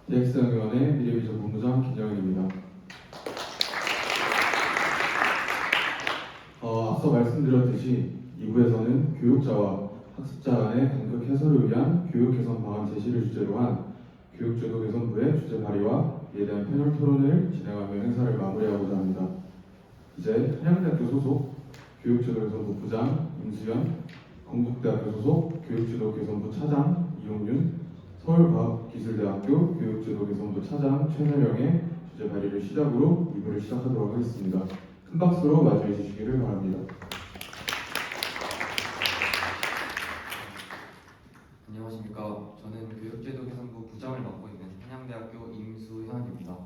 대학생위원회 미래비전 본부장 김영현입니다. 앞서 말씀드렸듯이 2부에서는 교육자와 학습자 간의 간극 해소를 위한 교육 개선 방안 제시를 주제로 한 교육제도 개선부의 주제 발의와 이에 대한 패널 토론을 진행하며 행사를 마무리하고자 합니다. 이제 한양대학교 소속 교육제도 개선부 부장 임수연, 건국대학교 소속 교육제도 개선부 차장 이용윤, 서울과학기술대학교 교육제도 개선부 차장 최선영의 주제 발의를 시작으로 2부를 시작하도록 하겠습니다. 큰 박수로 맞이해 주시기를 바랍니다. 안녕하십니까. 저는 교육제도 개선부 부장을 맡고 있는 한양대학교 임수현입니다.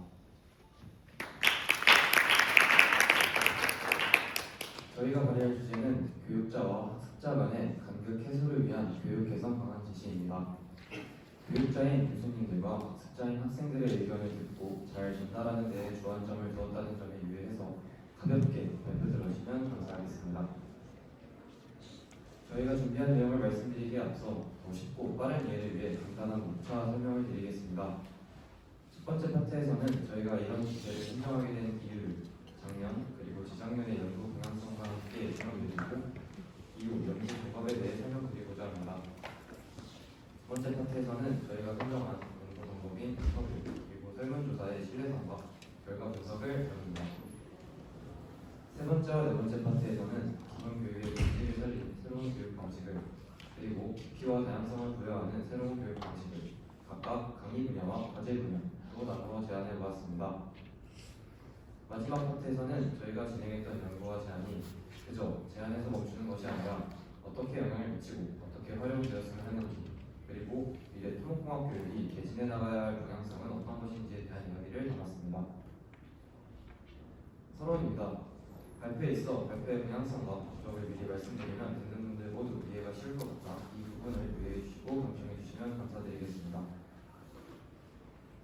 저희가 발의할 주제는 교육자와 학습자 간의 간극 해소를 위한 교육 개선 방안 제시입니다. 교육자인 교수님들과 학습자인 학생들의 의견을 듣고 잘 전달하는 데에 주안점을 두었다는 점에 유의해서 가볍게 발표 들어주시면 감사하겠습니다. 저희가 준비한 내용을 말씀드리기에 앞서 더 쉽고 빠른 이해를 위해 간단한 목차 설명을 드리겠습니다. 첫 번째 파트에서는 저희가 이런 주제를 선정하게 된 이유, 작년 그리고 재작년의 연구 방향성과 함께 설명드리고 이후 연구 방법에 대해 설명드리고자 합니다. 두 번째 파트에서는 저희가 선정한 연구 방법인 인터뷰 그리고 설문조사의 신뢰성과 결과 분석을 다룹니다. 세 번째와 네 번째 파트에서는 기존 교육의 본질을 살린 새로운 교육 방식을 그리고 깊이와 다양성을 부여하는 새로운 교육 방식을 각각 강의 분야와 과제 분야로 나누어 제안해 보았습니다. 마지막 파트에서는 저희가 진행했던 연구와 제안이 그저 제안에서 멈추는 것이 아니라 어떻게 영향을 미치고 어떻게 활용되었으면 하는지 그리고 미래 토목공학 교육이 개진해 나가야 할 방향성은 어떤 것인지에 대한 이야기를 담았습니다. 서론입니다. 발표에 있어 발표의 방향성과 목적을 미리 말씀드리면 듣는 분들 모두 이해가 쉬울 것 같아 이 부분을 유의해 주시고 경청해 주시면 감사드리겠습니다.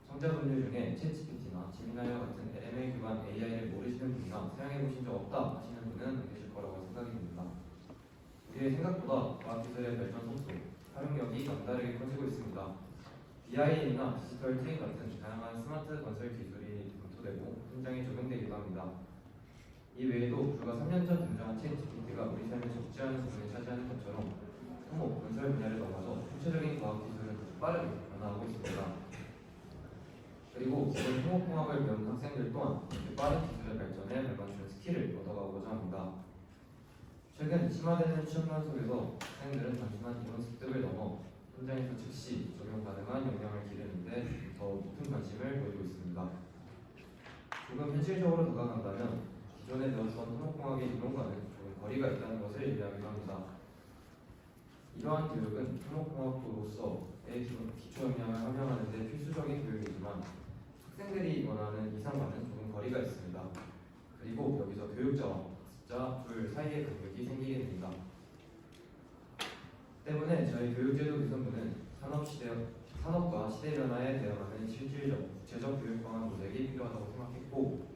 청자분들 중에 챗GPT나 지미나이와 같은 LMA 기반 AI를 모르시는 분이나 사용해 보신 적 없다 하시는 분은 안 계실 거라고 생각이 듭니다. 우리의 생각보다 과학기술의 발전 속도, 활용력이 남다르게 커지고 있습니다. BIM이나 디지털 트윈 같은 다양한 스마트 건설 기술이 검토되고 현장에 적용되기도 합니다. 이 외에도 불과 3년 전 등장한 챗GPT가 우리 삶의 적지 않은 부분을 차지하는 것처럼 토목, 건설 분야를 넘어서 총체적인 과학기술은 빠르게 변화하고 있습니다. 그리고 기존 토목공학을 배우는 학생들 또한 빠른 기술의 발전에 발맞추는 스킬을 얻어가고자 합니다. 최근 심화되는 취업난 속에서 학생들은 단순한 이론 습득을 넘어 현장에서 즉시 적용 가능한 역량을 기르는데 더 높은 관심을 보이고 있습니다. 조금 현실적으로 다가간다면 기존에 배웠던 토목공학의 이론과는 조금 거리가 있다는 것을 의미하기도 합니다. 이러한 교육은 토목공학도로서의 기초 역량을 함양하는 데 필수적인 교육이지만 학생들이 원하는 이상과는 조금 거리가 있습니다. 그리고 여기서 교육자와 학습자 둘 사이의 간격이 생기게 됩니다. 때문에 저희 교육제도 개선부는 산업과 시대 변화에 대응하는 실질적, 구체적 교육 방안 모색이 필요하다고 생각했고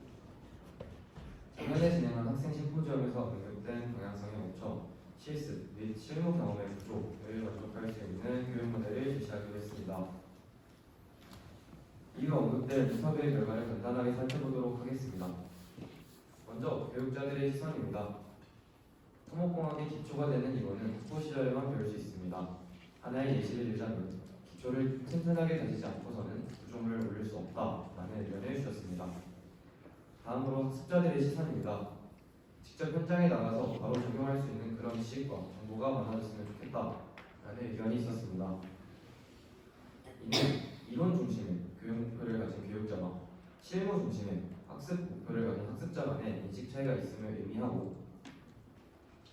작년에 진행한 학생 심포지엄에서 언급된 방향성에 맞춰 실습 및 실무 경험의 구조를 만족할 수 있는 교육 모델을 제시하기로 했습니다. 이후 언급된 인터뷰의 결과를 간단하게 살펴보도록 하겠습니다. 먼저 교육자들의 시선입니다. 토목공학의 기초가 되는 이론은 학부 시절에만 배울 수 있습니다. 하나의 예시를 들자면 기초를 튼튼하게 다지지 않고서는 구조물을 올릴 수 없다라는 의견을 주셨습니다. 다음으로 학습자들의 시선입니다. 직접 현장에 나가서 바로 적용할 수 있는 그런 지식과 정보가 많아졌으면 좋겠다라는 의견이 있었습니다. 이는 이론 중심의 교육 목표를 가진 교육자와 실무 중심의 학습 목표를 가진 학습자 간의 인식 차이가 있음을 의미하고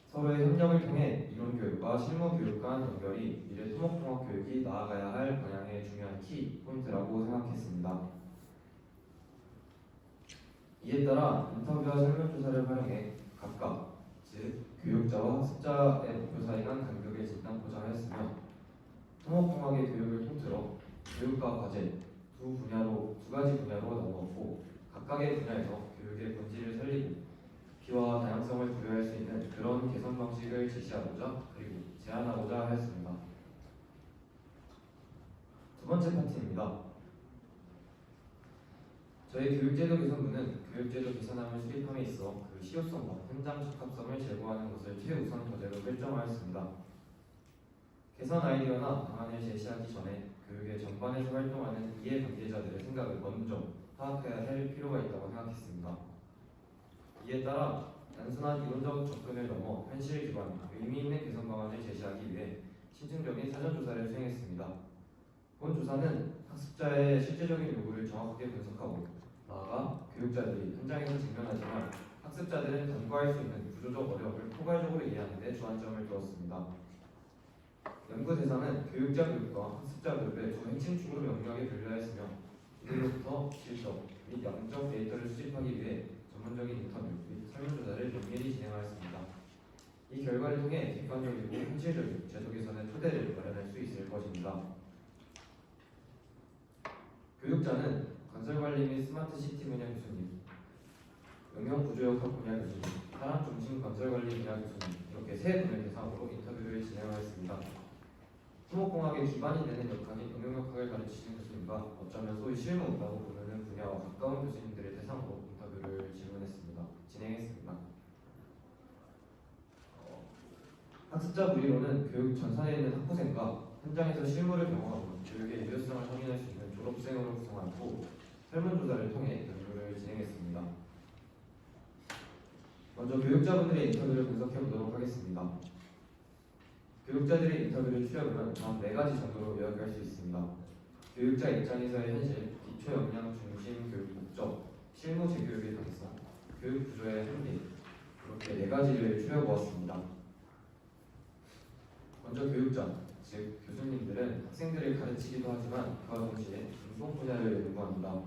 서로의 협력을 통해 이론 교육과 실무 교육 간 연결이 미래 토목공학 교육이 나아가야 할 방향의 중요한 키 포인트라고 생각했습니다. 이에 따라 인터뷰와 설문조사를 활용해 각각 즉 교육자와 학습자의 목표 사이 간 간격을 진단하고자 하였으며 토목공학의 교육을 통틀어 교육과 과제 두 가지 분야로 나누었고 각각의 분야에서 교육의 본질을 살리고 깊이와 다양성을 부여할 수 있는 그런 개선 방식을 제시하고자 그리고 제안하고자 하였습니다. 두 번째 파트입니다. 저희 교육제도 개선부는 교육제도 개선안을 수립함에 있어 그 실효성과 현장 적합성을 제고하는 것을 최우선 과제로 설정하였습니다. 개선 아이디어나 방안을 제시하기 전에 교육의 전반에서 활동하는 이해 관계자들의 생각을 먼저 파악해야 할 필요가 있다고 생각했습니다. 이에 따라 단순한 이론적 접근을 넘어 현실 기반 의미 있는 개선 방안을 제시하기 위해 심층적인 사전 조사를 수행했습니다. 본 조사는 학습자의 실제적인 요구를 정확하게 분석하고 나아가 교육자들이 현장에서 직면하지만 학습자들은 간과할 수 있는 구조적 어려움을 포괄적으로 이해하는 데 주안점을 두었습니다. 연구 대상은 교육자 그룹과 학습자 그룹의 두 핵심 축으로 명료하게 분류하였으며 이들로부터 질적 및 양적 데이터를 수집하기 위해 전문적인 인터뷰 및 설문조사를 면밀히 진행하였습니다. 이 결과를 통해 객관적이고 현실적인 제도 개선의 토대를 마련할 수 있을 것입니다. 교육자는 건설관리 및 스마트시티 분야 교수님, 응용구조역학 분야 교수님, 사람중심 건설관리 분야 교수님 이렇게 세 분을 대상으로 인터뷰를 진행하였습니다. 토목공학의 기반이 되는 역학인 응용역학을 가르치시는 교수님과 어쩌면 소위 실무라고 부르는 분야와 가까운 교수님들을 대상으로 인터뷰를 진행했습니다. 학습자 무리로는 교육 전선에 있는 학부생과 현장에서 실무를 경험하고 교육의 유효성을 확인할 수 있는 졸업생으로 구성하고 설문조사를 통해 연구를 진행했습니다. 먼저 교육자분들의 인터뷰를 분석해 보도록 하겠습니다. 교육자들의 인터뷰를 추려보면 다음 4가지 정도로 요약할 수 있습니다. 교육자 입장에서의 현실, 기초 역량 중심 교육 목적, 실무 재교육의 가능성, 교육 구조의 한계 이렇게 4가지를 추려보았습니다. 먼저 교육자, 즉 교수님들은 학생들을 가르치기도 하지만 그와 동시에 전공 분야를 연구합니다.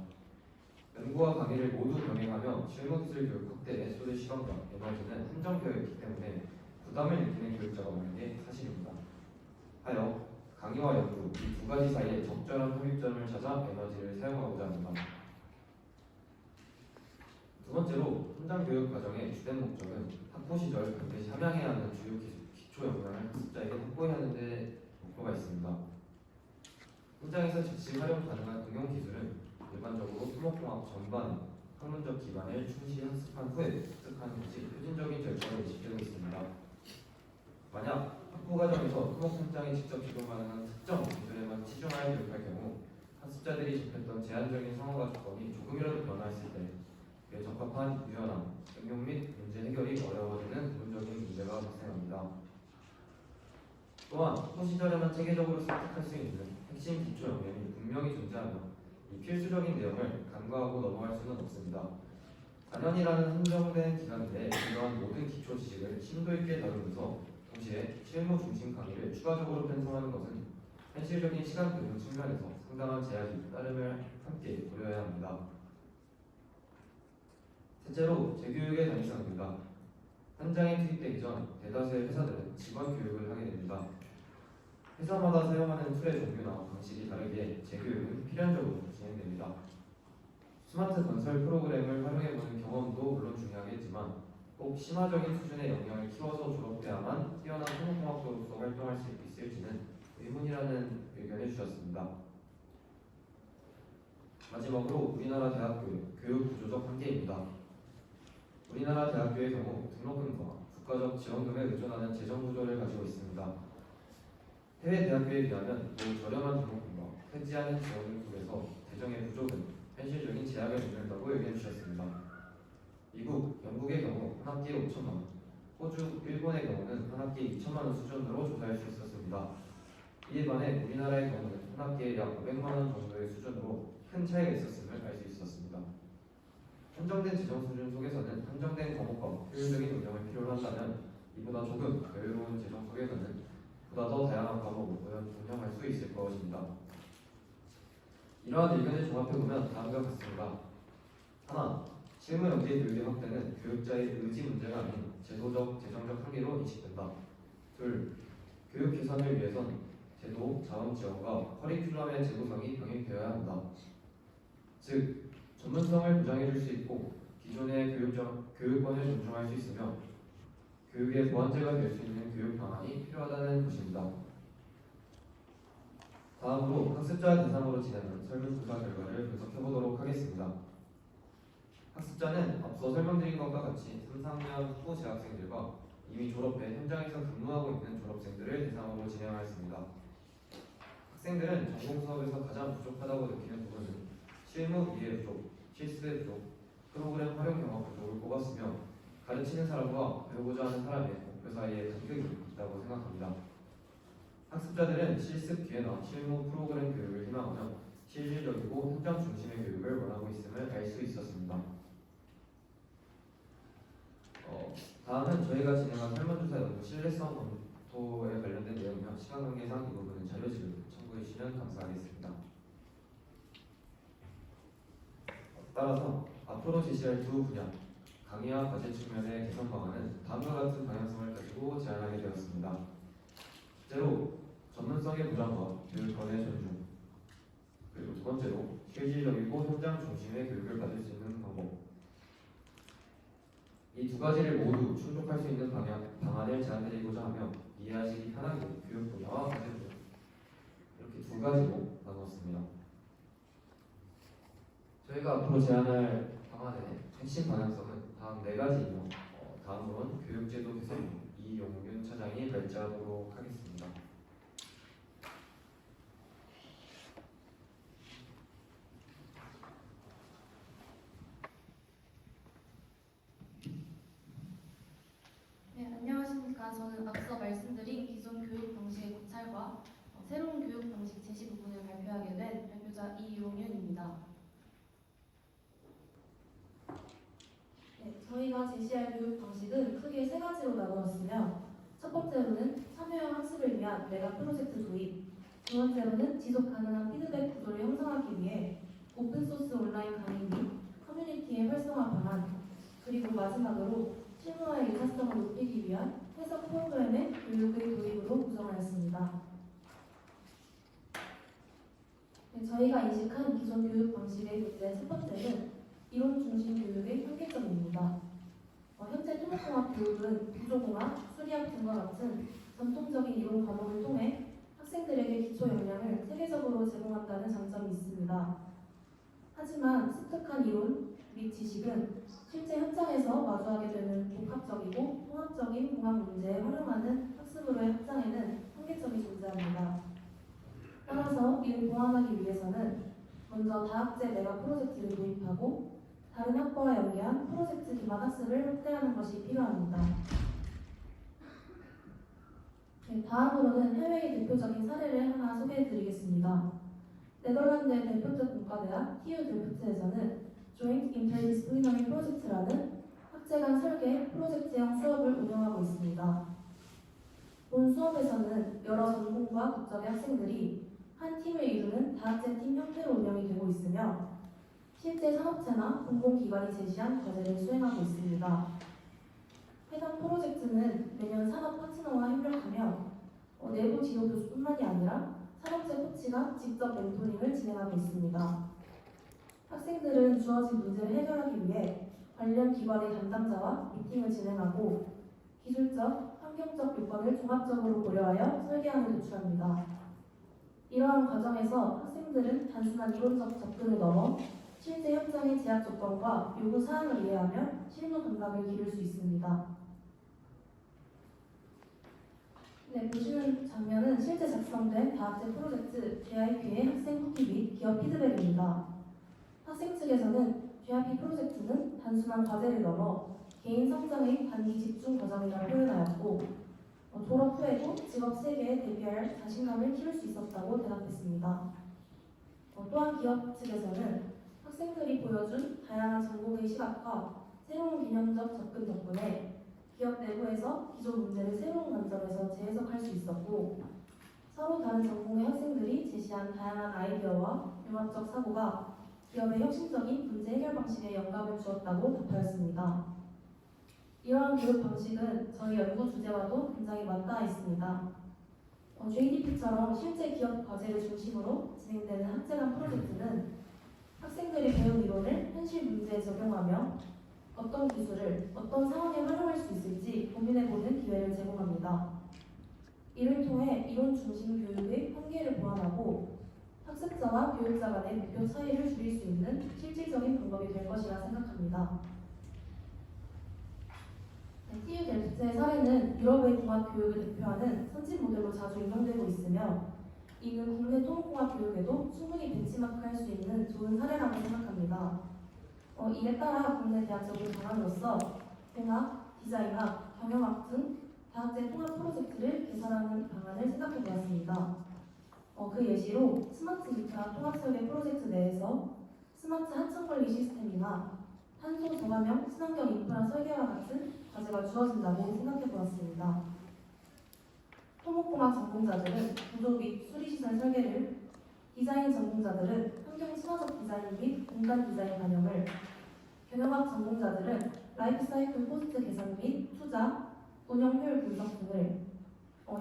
연구와 강의를 모두 병행하며 실무기술 교육 확대에 쏟을 시간과 에너지는 한정되어 있기 때문에 부담을 느끼는 교육자가 많은 게 사실입니다. 하여 강의와 연구 이 두 가지 사이에 적절한 합의점을 찾아 에너지를 사용하고자 합니다. 두 번째로 현장 교육 과정의 주된 목적은 학부 시절 반드시 함양해야 하는 주요 기초 역량을 학습자에게 확보해야 하는 데 목표가 있습니다. 현장에서 즉시 활용 가능한 응용 기술은 일반적으로 토목공학 전반의 학문적 기반을 충실히 학습한 후에 습득하는 것이 표준적인 절차로 인식되고 있습니다. 만약 학부 과정에서 토목 현장에 직접 적용 가능한 특정 기술에만 치중하여 교육할 경우 학습자들이 접했던 제한적인 상황과 조건이 조금이라도 변화했을 때 그에 적합한 유연함, 응용 및 문제 해결이 어려워지는 근본적인 문제가 발생합니다. 또한 학부 시절에만 체계적으로 습득할 수 있는 핵심 기초 역량이 분명히 존재하며 이 필수적인 내용을 간과하고 넘어갈 수는 없습니다. 4년이라는 한정된 기간 내에 이러한 모든 기초 지식을 심도 있게 다루면서 동시에 실무 중심 강의를 추가적으로 편성하는 것은 현실적인 시간 배분 측면에서 상당한 제약이 따름을 함께 고려해야 합니다. 셋째로 재교육의 당위성입니다. 현장에 투입되기 전 대다수의 회사들은 직원 교육을 하게 됩니다. 회사마다 사용하는 툴의 종류나 방식이 다르기에 재교육은 필연적으로 진행됩니다. 스마트 건설 프로그램을 활용해보는 경험도 물론 중요하겠지만 꼭 심화적인 수준의 역량을 키워서 졸업해야만 뛰어난 토목공학도로서 활동할 수 있을지는 의문이라는 의견을 주셨습니다. 마지막으로 우리나라 대학교의 교육 구조적 한계입니다. 우리나라 대학교의 경우 등록금과 국가적 지원금에 의존하는 재정 구조를 가지고 있습니다. 해외 대학교에 비하면 매우 저렴한 등록금과 폐지하는 지원금 속에서 재정의 부족은 현실적인 제약을 이룬다고 의견 주셨습니다. 미국, 영국의 경우 한 학기에 5천만 원, 호주, 일본의 경우는 한 학기에 2천만 원 수준으로 조사할 수 있었습니다. 이에 반해 우리나라의 경우는 한 학기에 약 500만 원 정도의 수준으로 큰 차이가 있었음을 알 수 있었습니다. 한정된 재정 수준 속에서는 한정된 과목과 효율적인 운영을 필요로 한다면 이보다 조금 여유로운 재정 속에서는 보다 더 다양한 과목을 운영할 수 있을 것입니다. 이러한 의견을 종합해보면 다음과 같습니다. 하나, 실무 연계 교육의 확대는 교육자의 의지 문제가 아닌 제도적, 재정적 한계로 인식된다. 둘, 교육 개선을 위해선 제도, 자원 지원과 커리큘럼의 제도성이 병행되어야 한다. 즉, 전문성을 보장해줄 수 있고 기존의 교육권을 존중할 수 있으며 교육의 보완제가 될 수 있는 교육 방안이 필요하다는 것입니다. 다음으로 학습자 대상으로 진행한 설문조사 결과를 분석해보도록 하겠습니다. 학습자는 앞서 설명드린 것과 같이 3, 4년 후 재학생들과 이미 졸업해 현장에서 근무하고 있는 졸업생들을 대상으로 진행하였습니다. 학생들은 전공 수업에서 가장 부족하다고 느끼는 부분은 실무 이해 부족, 실습의 부족, 프로그램 활용 경험 부족을 꼽았으며 가르치는 사람과 배우고자 하는 사람의 목표 사이에 간격이 있다고 생각합니다. 학습자들은 실습 기회나 실무 프로그램 교육을 희망하며 실질적이고 현장 중심의 교육을 원하고 있음을 알 수 있었습니다. 다음은 저희가 진행한 설문조사 연구 신뢰성 검토에 관련된 내용이며 시간 관계상 이 부분은 자료집을 참고해 주시면 감사하겠습니다. 따라서 앞으로 제시할 두 분야 강의와 과제 측면의 개선 방안은 다음과 같은 방향성을 가지고 제안하게 되었습니다. 첫째로 전문성의 보장과 교육권의 존중, 그리고 두 번째로 실질적이고 현장 중심의 교육을 받을 수 있는 방법. 이 두 가지를 모두 충족할 수 있는 방안을 제안드리고자 하며 이해하시기 편하게 교육 분야와 과제 분야 이렇게 두 가지로 나누었습니다. 저희가 앞으로 제안할 방안의 핵심 방향성은 다음 네 가지이며 다음으로는 교육제도 개선 이용균 차장이 발제하도록 하겠습니다. 네, 안녕하십니까. 저는 앞서 말씀드린 기존 교육 방식의 고찰과 새로운 교육 방식 제시 부분을 발표하게 된 발표자 이용윤입니다. 네, 저희가 제시할 교육 방식은 크게 세 가지로 나누었으며 첫 번째로는 참여형 학습을 위한 메가 프로젝트 도입, 두 번째로는 지속 가능한 피드백 구조를 형성하기 위해 오픈소스 온라인 강의 및 커뮤니티의 활성화 방안, 그리고 마지막으로 실무와의 유사성을 높이기 위한 해석 프로그램의 교육의 도입으로 구성하였습니다. 네, 저희가 인식한 기존 교육 방식의 문제 첫 번째는 이론 중심 교육의 한계점입니다. 현재 통합공학 교육은 구조공학, 수리학 등과 같은 전통적인 이론 과목을 통해 학생들에게 기초 역량을 체계적으로 제공한다는 장점이 있습니다. 하지만 습득한 이론 및 지식은 실제 현장에서 마주하게 되는 복합적이고 통합적인 공학 문제에 활용하는 학습으로의 확장에는 한계점이 존재합니다. 따라서 이를 보완하기 위해서는 먼저 다학제 메가 프로젝트를 도입하고 다른 학과와 연계한 프로젝트 기반 학습을 확대하는 것이 필요합니다. 네, 다음으로는 해외의 대표적인 사례를 하나 소개해드리겠습니다. 네덜란드의 델프트 공과대학 TU 델프트에서는 Joint Interdisciplinary Project라는 학제 간 설계 프로젝트형 수업을 운영하고 있습니다. 본 수업에서는 여러 전공과 국적의 학생들이 한 팀을 이루는 다학제 팀 형태로 운영이 되고 있으며 실제 산업체나 공공기관이 제시한 과제를 수행하고 있습니다. 해당 프로젝트는 매년 산업 파트너와 협력하며 내부 지도 교수뿐만이 아니라 산업체 코치가 직접 멘토링을 진행하고 있습니다. 학생들은 주어진 문제를 해결하기 위해 관련 기관의 담당자와 미팅을 진행하고 기술적, 환경적 요건을 종합적으로 고려하여 설계안을 도출합니다. 이러한 과정에서 학생들은 단순한 이론적 접근을 넘어 실제 현장의 제약 조건과 요구 사항을 이해하며 실무 감각을 기를 수 있습니다. 네, 보시는 장면은 실제 작성된 다학제 프로젝트 JIP의 학생 후기 및 기업 피드백입니다. 학생 측에서는 JIP 프로젝트는 단순한 과제를 넘어 개인 성장의 단기 집중 과정이라 표현하였고 졸업 후에도 직업 세계에 대비할 자신감을 키울 수 있었다고 대답했습니다. 또한 기업 측에서는 학생들이 보여준 다양한 전공의 시각과 새로운 개념적 접근 덕분에 기업 내부에서 기존 문제를 새로운 관점에서 재해석할 수 있었고 서로 다른 전공의 학생들이 제시한 다양한 아이디어와 융합적 사고가 기업의 혁신적인 문제 해결 방식에 영감을 주었다고 답하였습니다. 이러한 교육 방식은 저희 연구 주제와도 굉장히 맞닿아 있습니다. JDP처럼 실제 기업 과제를 중심으로 진행되는 학제간 프로젝트는 학생들이 배운 이론을 현실 문제에 적용하며 어떤 기술을 어떤 상황에 활용할 수 있을지 고민해보는 기회를 제공합니다. 이를 통해 이론 중심 교육의 한계를 보완하고 학습자와 교육자 간의 목표 차이를 줄일 수 있는 실질적인 방법이 될 것입니다. 것이라 생각합니다. TU 델프트의 사례는 유럽의 공학 교육을 대표하는 선진 모델로 자주 인용되고 있으며 이는 국내 토목공학 교육에도 충분히 벤치마크할 수 있는 좋은 사례라고 생각합니다. 이에 따라 국내 대학적인 방안으로서 공학, 디자인학, 경영학 등 다학제 통합 프로젝트를 개설하는 방안을 생각해 보았습니다. 그 예시로 스마트 기타 통합 설계 프로젝트 내에서 스마트 하천 관리 시스템이나 탄소 저감형 친환경 인프라 설계와 같은 과제가 주어진다고 생각해 보았습니다. 토목공학 전공자들은 구조 및 수리시설 설계를, 디자인 전공자들은 환경 친화적 디자인 및 공간 디자인 반영을, 경영학 전공자들은 라이프 사이클 코스트 개선 및 투자, 운영 효율 분석 등을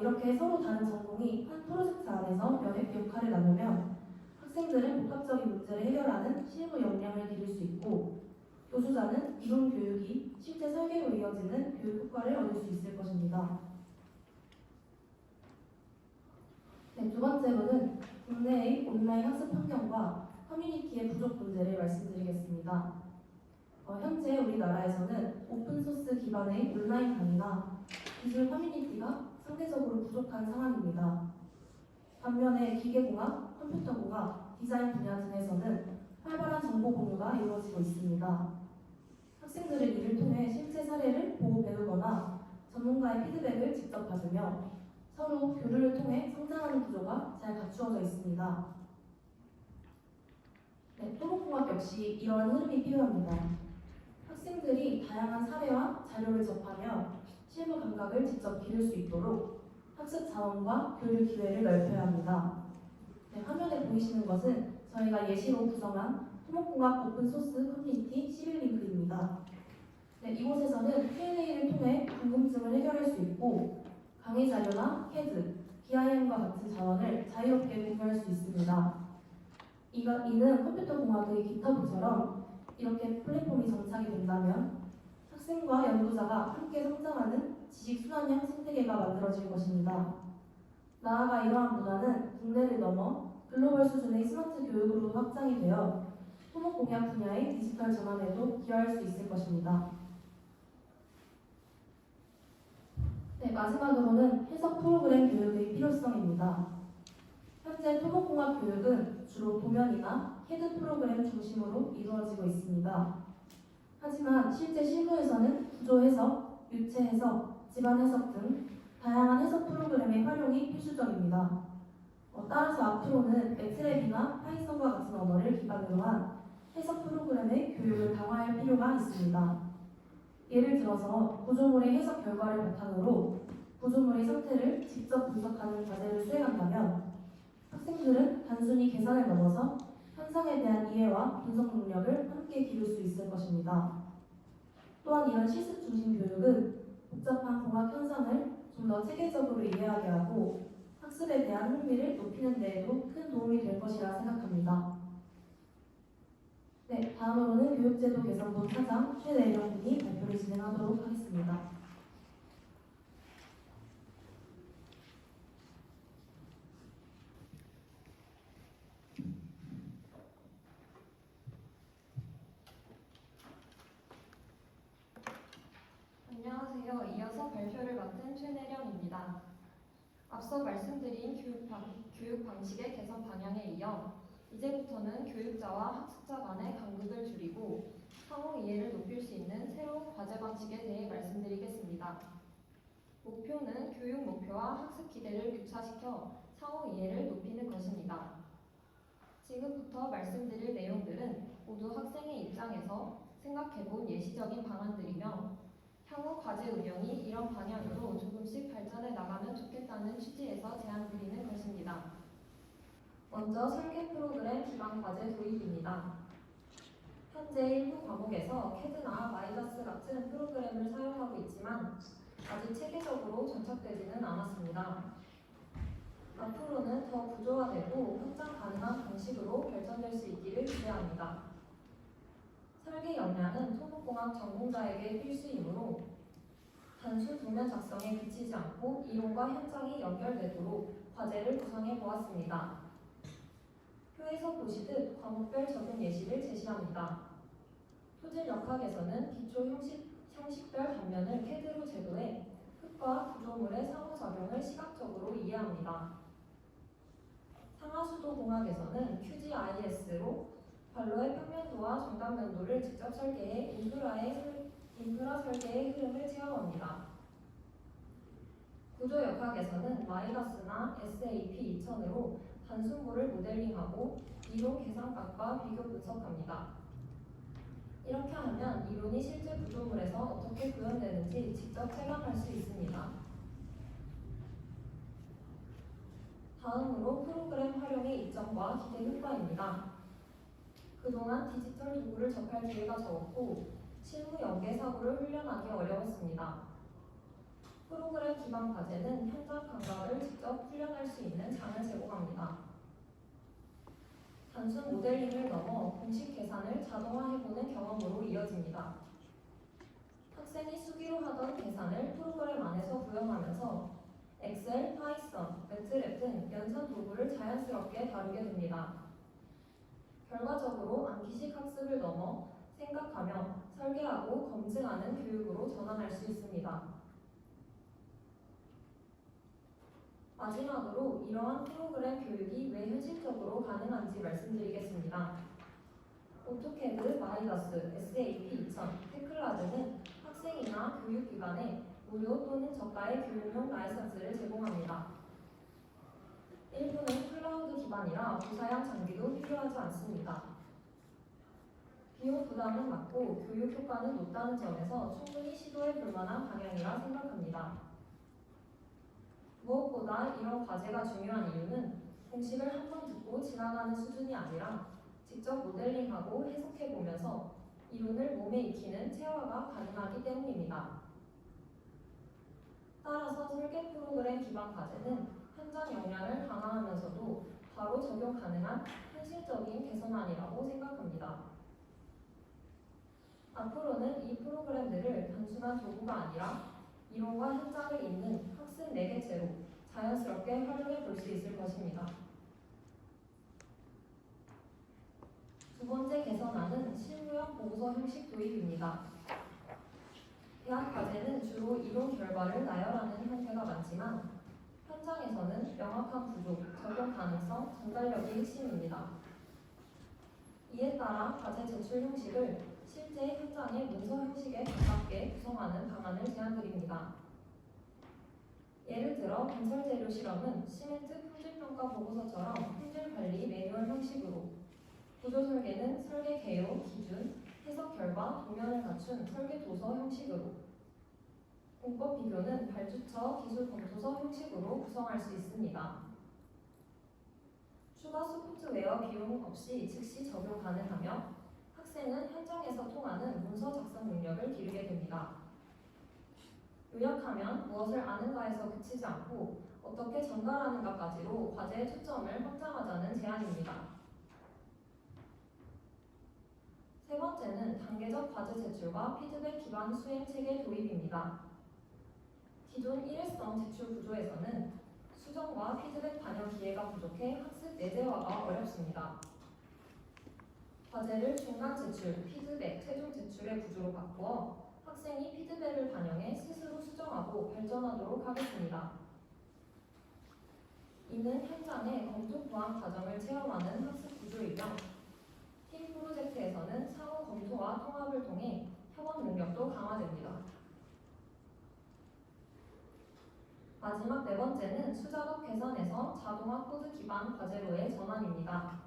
이렇게 서로 다른 전공이 한 프로젝트 안에서 역할을 나누면 학생들은 복합적인 문제를 해결하는 실무 역량을 기를 수 있고 교수자는 이론 교육이 실제 설계로 이어지는 교육 효과를 얻을 수 있을 것입니다. 네, 두 번째로는 국내의 온라인 학습 환경과 커뮤니티의 부족 문제를 말씀드리겠습니다. 현재 우리나라에서는 오픈소스 기반의 온라인 강의나 기술 커뮤니티가 상대적으로 부족한 상황입니다. 반면에 기계공학, 컴퓨터공학, 디자인 분야 등에서는 활발한 정보 공유가 이루어지고 있습니다. 학생들은 이를 통해 실제 사례를 보고 배우거나 전문가의 피드백을 직접 받으며 서로 교류를 통해 성장하는 구조가 잘 갖추어져 있습니다. 네, 토목공학 역시 이러한 흐름이 필요합니다. 학생들이 다양한 사례와 자료를 접하며 실무 감각을 직접 기를 수 있도록 학습 자원과 교류 기회를 넓혀야 합니다. 네, 화면에 보이시는 것은 저희가 예시로 구성한 토목공학 오픈소스 커뮤니티 11링크입니다. 네, 이곳에서는 Q&A를 통해 궁금증을 해결할 수 있고 강의 자료나 CAD, BIM과 같은 자원을 자유롭게 공유할 수 있습니다. 이는 컴퓨터 공학의 기터브처럼 이렇게 플랫폼이 정착이 된다면 학생과 연구자가 함께 성장하는 지식 순환형 생태계가 만들어질 것입니다. 나아가 이러한 문화는 국내를 넘어 글로벌 수준의 스마트 교육으로 확장이 되어 토목공학 분야의 디지털 전환에도 기여할 수 있을 것입니다. 네, 마지막으로는 해석 프로그램 교육의 필요성입니다. 현재 토목공학 교육은 주로 도면이나 CAD 프로그램 중심으로 이루어지고 있습니다. 하지만 실제 실무에서는 구조 해석, 유체 해석, 집안 해석 등 다양한 해석 프로그램의 활용이 필수적입니다. 따라서 앞으로는 매트랩이나 파이썬과 같은 언어를 기반으로 한 해석 프로그램의 교육을 강화할 필요가 있습니다. 예를 들어서 구조물의 해석 결과를 바탕으로 구조물의 상태를 직접 분석하는 과제를 수행한다면 학생들은 단순히 계산을 넘어서 현상에 대한 이해와 분석 능력을 함께 기를 수 있을 것입니다. 또한 이런 실습 중심 교육은 복잡한 공학 현상을 좀 더 체계적으로 이해하게 하고 학습에 대한 흥미를 높이는 데에도 큰 도움이 될 것이라 생각합니다. 네, 다음으로는 교육제도 개선본 차장 최내령 군이 발표를 진행하도록 하겠습니다. 안녕하세요. 이어서 발표를 맡은 최내령입니다. 앞서 말씀드린 교육 방식의 개선 방향에 이어 이제부터는 교육자와 학습자 간의 간극을 줄이고 상호 이해를 높일 수 있는 새로운 과제 방식에 대해 말씀드리겠습니다. 목표는 교육 목표와 학습 기대를 교차시켜 상호 이해를 높이는 것입니다. 지금부터 말씀드릴 내용들은 모두 학생의 입장에서 생각해본 예시적인 방안들이며 향후 과제 운영이 이런 방향으로 조금씩 발전해 나가면 좋겠다는 취지에서 제안드리는 것입니다. 먼저 설계 프로그램 기반 과제 도입입니다. 현재 일부 과목에서 CAD나 마이더스 같은 프로그램을 사용하고 있지만 아직 체계적으로 정착되지는 않았습니다. 앞으로는 더 구조화되고 확장 가능한 방식으로 발전될 수 있기를 기대합니다. 설계 역량은 토목공학 전공자에게 필수이므로 단순 도면 작성에 그치지 않고 이론과 현장이 연결되도록 과제를 구성해 보았습니다. 표에서 보시듯 과목별 적용 예시를 제시합니다. 토질역학에서는 기초 형식별 단면을 CAD로 제도해 흙과 구조물의 상호작용을 시각적으로 이해합니다. 상하수도공학에서는 QGIS로 관로의 평면도와 정단면도를 직접 설계해 인프라 설계의 흐름을 체험합니다. 구조역학에서는 마이너스나 SAP 2000으로 단순보를 모델링하고 이론 계산값과 비교 분석합니다. 이렇게 하면 이론이 실제 구조물에서 어떻게 구현되는지 직접 체감할 수 있습니다. 다음으로 프로그램 활용의 이점과 기대 효과입니다. 그동안 디지털 도구를 접할 기회가 적었고 실무 연계 사고를 훈련하기 어려웠습니다. 프로그램 기반 과제는 현장 감각을 직접 훈련할 수 있는 장을 제공합니다. 단순 모델링을 넘어 공식 계산을 자동화해보는 경험으로 이어집니다. 학생이 수기로 하던 계산을 프로그램 안에서 구현하면서 엑셀, 파이썬, 매트랩 등 연산 도구를 자연스럽게 다루게 됩니다. 결과적으로 암기식 학습을 넘어 생각하며 설계하고 검증하는 교육으로 전환할 수 있습니다. 마지막으로 이러한 프로그램 교육이 왜 현실적으로 가능한지 말씀드리겠습니다. 오토캐드, 마이더스, SAP 2000, 테클라드는 학생이나 교육기관에 무료 또는 저가의 교육용 라이선스를 제공합니다. 일부는 클라우드 기반이라 무사양 장비도 필요하지 않습니다. 비용 부담은 낮고 교육 효과는 높다는 점에서 충분히 시도해 볼 만한 방향이라 생각합니다. 무엇보다 이런 과제가 중요한 이유는 공식을 한 번 듣고 지나가는 수준이 아니라 직접 모델링하고 해석해 보면서 이론을 몸에 익히는 체화가 가능하기 때문입니다. 따라서 설계 프로그램 기반 과제는 현장 역량을 강화하면서도 바로 적용 가능한 현실적인 개선안이라고 생각합니다. 앞으로는 이 프로그램들을 단순한 도구가 아니라 이론과 현장을 잇는 학습 매개체로 자연스럽게 활용해 볼 수 있을 것입니다. 두 번째 개선안은 실무형 보고서 형식 도입입니다. 대학 과제는 주로 이론 결과를 나열하는 형태가 많지만 현장에서는 명확한 부족, 적용 가능성, 전달력이 핵심입니다. 이에 따라 과제 제출 형식을 실제 현장의 문서 형식에 가깝게 구성하는 방안을 제안드립니다. 예를 들어 건설 재료 실험은 시멘트 품질평가 보고서처럼 품질 관리 매뉴얼 형식으로, 구조 설계는 설계 개요, 기준, 해석 결과, 도면을 갖춘 설계 도서 형식으로, 공법 비교는 발주처 기술 검토서 형식으로 구성할 수 있습니다. 추가 소프트웨어 비용 없이 즉시 적용 가능하며 학생은 현장에서 통하는 문서 작성 능력을 기르게 됩니다. 요약하면 무엇을 아는가에서 그치지 않고 어떻게 전달하는가까지로 과제의 초점을 확장하자는 제안입니다. 세 번째는 단계적 과제 제출과 피드백 기반 수행 체계 도입입니다. 기존 일회성 제출 구조에서는 수정과 피드백 반영 기회가 부족해 학습 내재화가 어렵습니다. 과제를 중간 제출, 피드백, 최종 제출의 구조로 바꾸어 학생이 피드백을 반영해 스스로 수정하고 발전하도록 하겠습니다. 이는 현장의 검토 보완 과정을 체험하는 학습 구조이며 팀 프로젝트에서는 상호 검토와 통합을 통해 협업 능력도 강화됩니다. 마지막 네 번째는 수작업 개선에서 자동화 코드 기반 과제로의 전환입니다.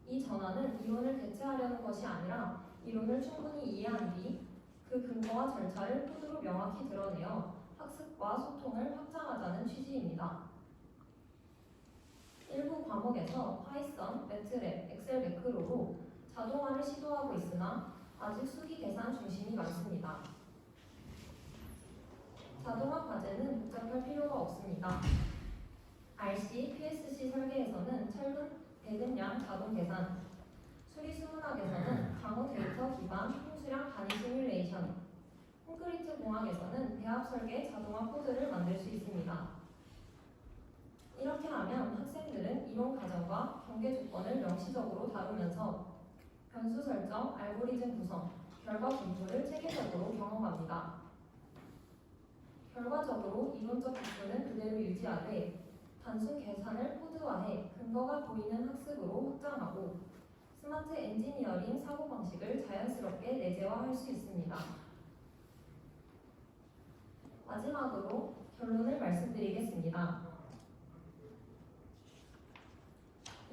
이 전환은 이론을 대체하려는 것이 아니라 이론을 충분히 이해한 뒤 그 근거와 절차를 코드로 명확히 드러내어 학습과 소통을 확장하자는 취지입니다. 일부 과목에서 파이썬, 매트랩, 엑셀 매크로로 자동화를 시도하고 있으나 아직 수기 계산 중심이 많습니다. 자동화 과제는 복잡할 필요가 없습니다. RC, PSC 설계에서는 철근, 대근량 자동 계산, 수리수문학에서는 강호 데이터 기반 홍수량 단위 시뮬레이션, 콘크리트 공학에서는 배합 설계 자동화 코드를 만들 수 있습니다. 이렇게 하면 학생들은 이론 과정과 경계 조건을 명시적으로 다루면서 변수 설정, 알고리즘 구성, 결과 분포를 체계적으로 경험합니다. 결과적으로 이론적 기초는 그대로 유지하되 단순 계산을 코드화해 근거가 보이는 학습으로 확장하고 스마트 엔지니어링 사고방식을 자연스럽게 내재화할 수 있습니다. 마지막으로 결론을 말씀드리겠습니다.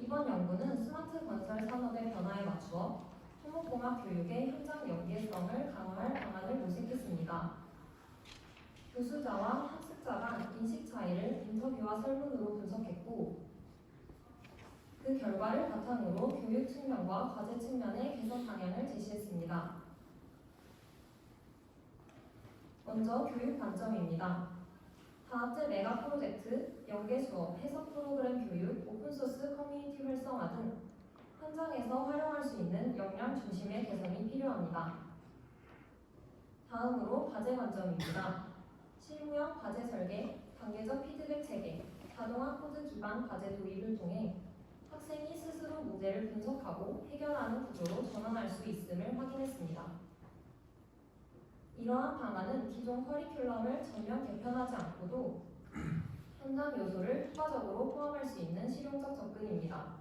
이번 연구는 스마트 건설 산업의 변화에 맞추어 토목공학 교육의 현장 연계성을 강화할 방안을 모색했습니다. 교수자와 학습자 간 인식 차이를 인터뷰와 설문으로 분석했고 그 결과를 바탕으로 교육 측면과 과제 측면의 개선 방향을 제시했습니다. 먼저 교육 관점입니다. 다학제 메가 프로젝트, 연계 수업, 해석 프로그램 교육, 오픈소스 커뮤니티 활성화 등 현장에서 활용할 수 있는 역량 중심의 개선이 필요합니다. 다음으로 과제 관점입니다. 실무형 과제 설계, 단계적 피드백 체계, 자동화 코드 기반 과제 도입을 통해 학생이 스스로 문제를 분석하고 해결하는 구조로 전환할 수 있음을 확인했습니다. 이러한 방안은 기존 커리큘럼을 전면 개편하지 않고도 현장 요소를 효과적으로 포함할 수 있는 실용적 접근입니다.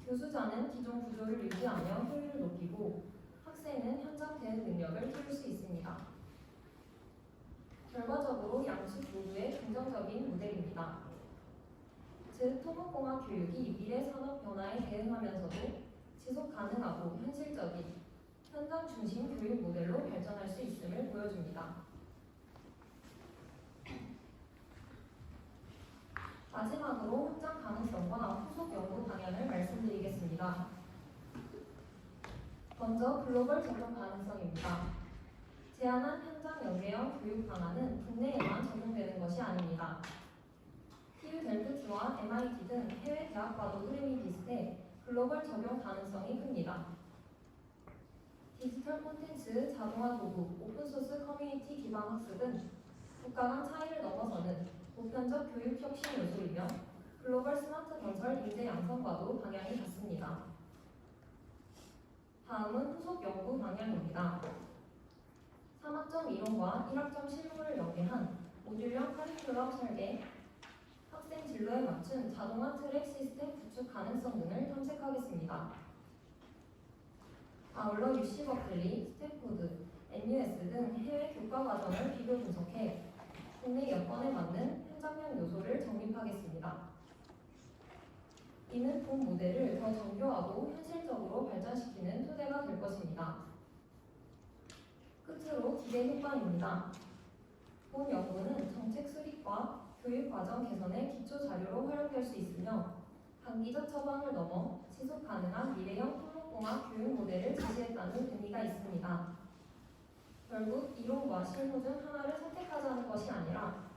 교수자는 기존 구조를 유지하며 효율을 높이고 학생은 현장 대응 능력을 키울 수 있습니다. 결과적으로 양측 모두의 긍정적인 모델입니다. 즉, 토목공학 교육이 미래 산업 변화에 대응하면서도 지속 가능하고 현실적인 현장 중심 교육 모델로 발전할 수 있음을 보여줍니다. 마지막으로 확장 가능성과 후속 연구 방향을 말씀드리겠습니다. 먼저 글로벌 적용 가능성입니다. 제안한 현장 연계형 교육 방안은 국내에만 적용되는 것이 아닙니다. TU 델프트와 MIT 등 해외 대학과도 흐름이 비슷해 글로벌 적용 가능성이 큽니다. 디지털 콘텐츠, 자동화 도구, 오픈소스 커뮤니티 기반 학습은 국가 간 차이를 넘어서는 보편적 교육 혁신 요소이며 글로벌 스마트 건설 인재 양성과도 방향이 같습니다. 다음은 후속 연구 방향입니다. 3학점 이론과 1학점 실무를 연계한 모듈형 커리큘럼 설계, 학생 진로에 맞춘 자동화 트랙 시스템 구축 가능성 등을 탐색하겠습니다. 아울러 UC 버클리, 스탠포드, NUS 등 해외 교과 과정을 비교 분석해 국내 여건에 맞는 현장형 요소를 정립하겠습니다. 이는 본 모델을 더 정교하고 현실적으로 발전시키는 토대가 될 것입니다. 끝으로 기대 효과입니다. 본 연구는 정책 수립과 교육 과정 개선의 기초 자료로 활용될 수 있으며 단기적 처방을 넘어 지속 가능한 미래형 토목공학 교육 모델을 제시했다는 의미가 있습니다. 결국 이론과 실무 중 하나를 선택하자는 것이 아니라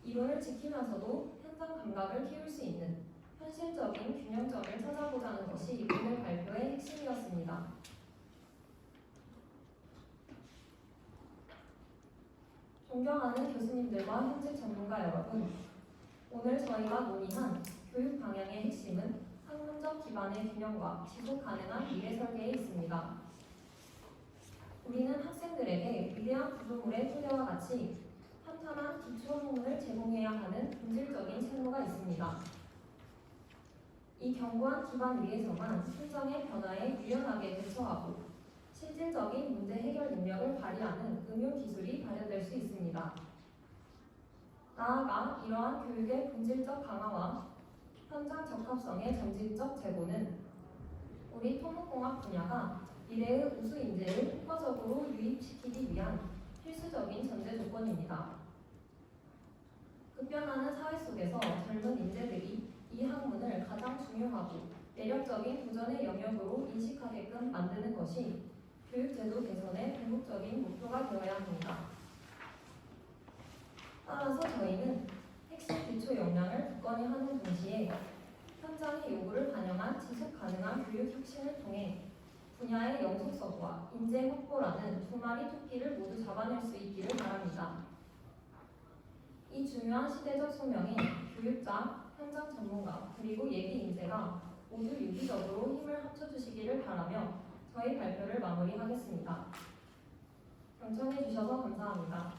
이론을 지키면서도 현장 감각을 키울 수 있는 현실적인 균형점을 찾아보자는 것이 오늘 발표의 핵심이었습니다. 존경하는 교수님들과 현직 전문가 여러분, 오늘 저희가 논의한 교육 방향의 핵심은 학문적 기반의 균형과 지속 가능한 미래 설계에 있습니다. 우리는 학생들에게 위대한 구조물의 토대와 같이 탄탄한 기초 학문을 제공해야 하는 본질적인 책무가 있습니다. 이 견고한 기반 위에서만 현장의 변화에 유연하게 대처하고 실질적인 문제 해결 능력을 발휘하는 응용 기술이 발현될 수 있습니다. 나아가 이러한 교육의 본질적 강화와 현장 적합성의 점진적 제고는 우리 토목공학 분야가 미래의 우수 인재를 효과적으로 유입시키기 위한 필수적인 전제 조건입니다. 급변하는 사회 속에서 젊은 인재들이 이 학문을 가장 중요하고 매력적인 도전의 영역으로 인식하게끔 만드는 것이 교육제도 개선의 궁극적인 목표가 되어야 합니다. 따라서 저희는 핵심 기초 역량을 굳건히 하는 동시에 현장의 요구를 반영한 지속 가능한 교육 혁신을 통해 분야의 영속성과 인재 확보라는 두 마리 토끼를 모두 잡아낼 수 있기를 바랍니다. 이 중요한 시대적 소명에 교육자, 현장 전문가, 그리고 예비 인재가 모두 유기적으로 힘을 합쳐주시기 바라며 저희 발표를 마무리하겠습니다. 경청해 주셔서 감사합니다.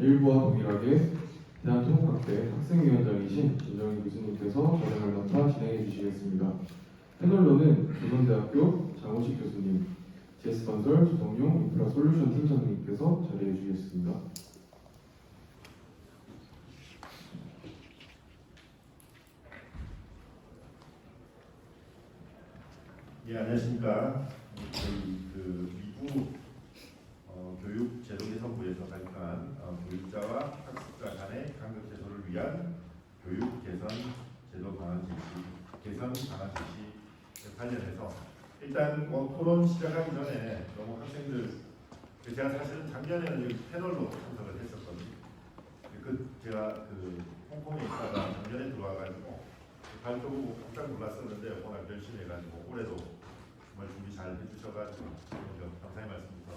일부와 동일하게 대한통합대 학생위원장이신 김정희 교수님께서 발언을 맡아 진행해 주시겠습니다. 패널로는 조선대학교 장호식 교수님, GS건설 조성용 인프라솔루션 팀장님께서 자리해 주시겠습니다. 예, 안녕하십니까. 저희 미국 교육제도개선부에서 발표한 교육자와 학습자 간의 간극 해소를 위한 교육 개선 제도 방안 개선 방안 제시 관련해서 일단 토론 시작하기 전에 너무 학생들 제가 사실은 작년에는 여기 패널로 참석을 했었거든요. 제가 홍콩에 있다가 작년에 들어와가지고 발표 보고 깜짝 놀랐었는데 워낙 열심히 해가지고 올해도 정말 준비 잘 해주셔가지고 먼저 감사의 말씀부터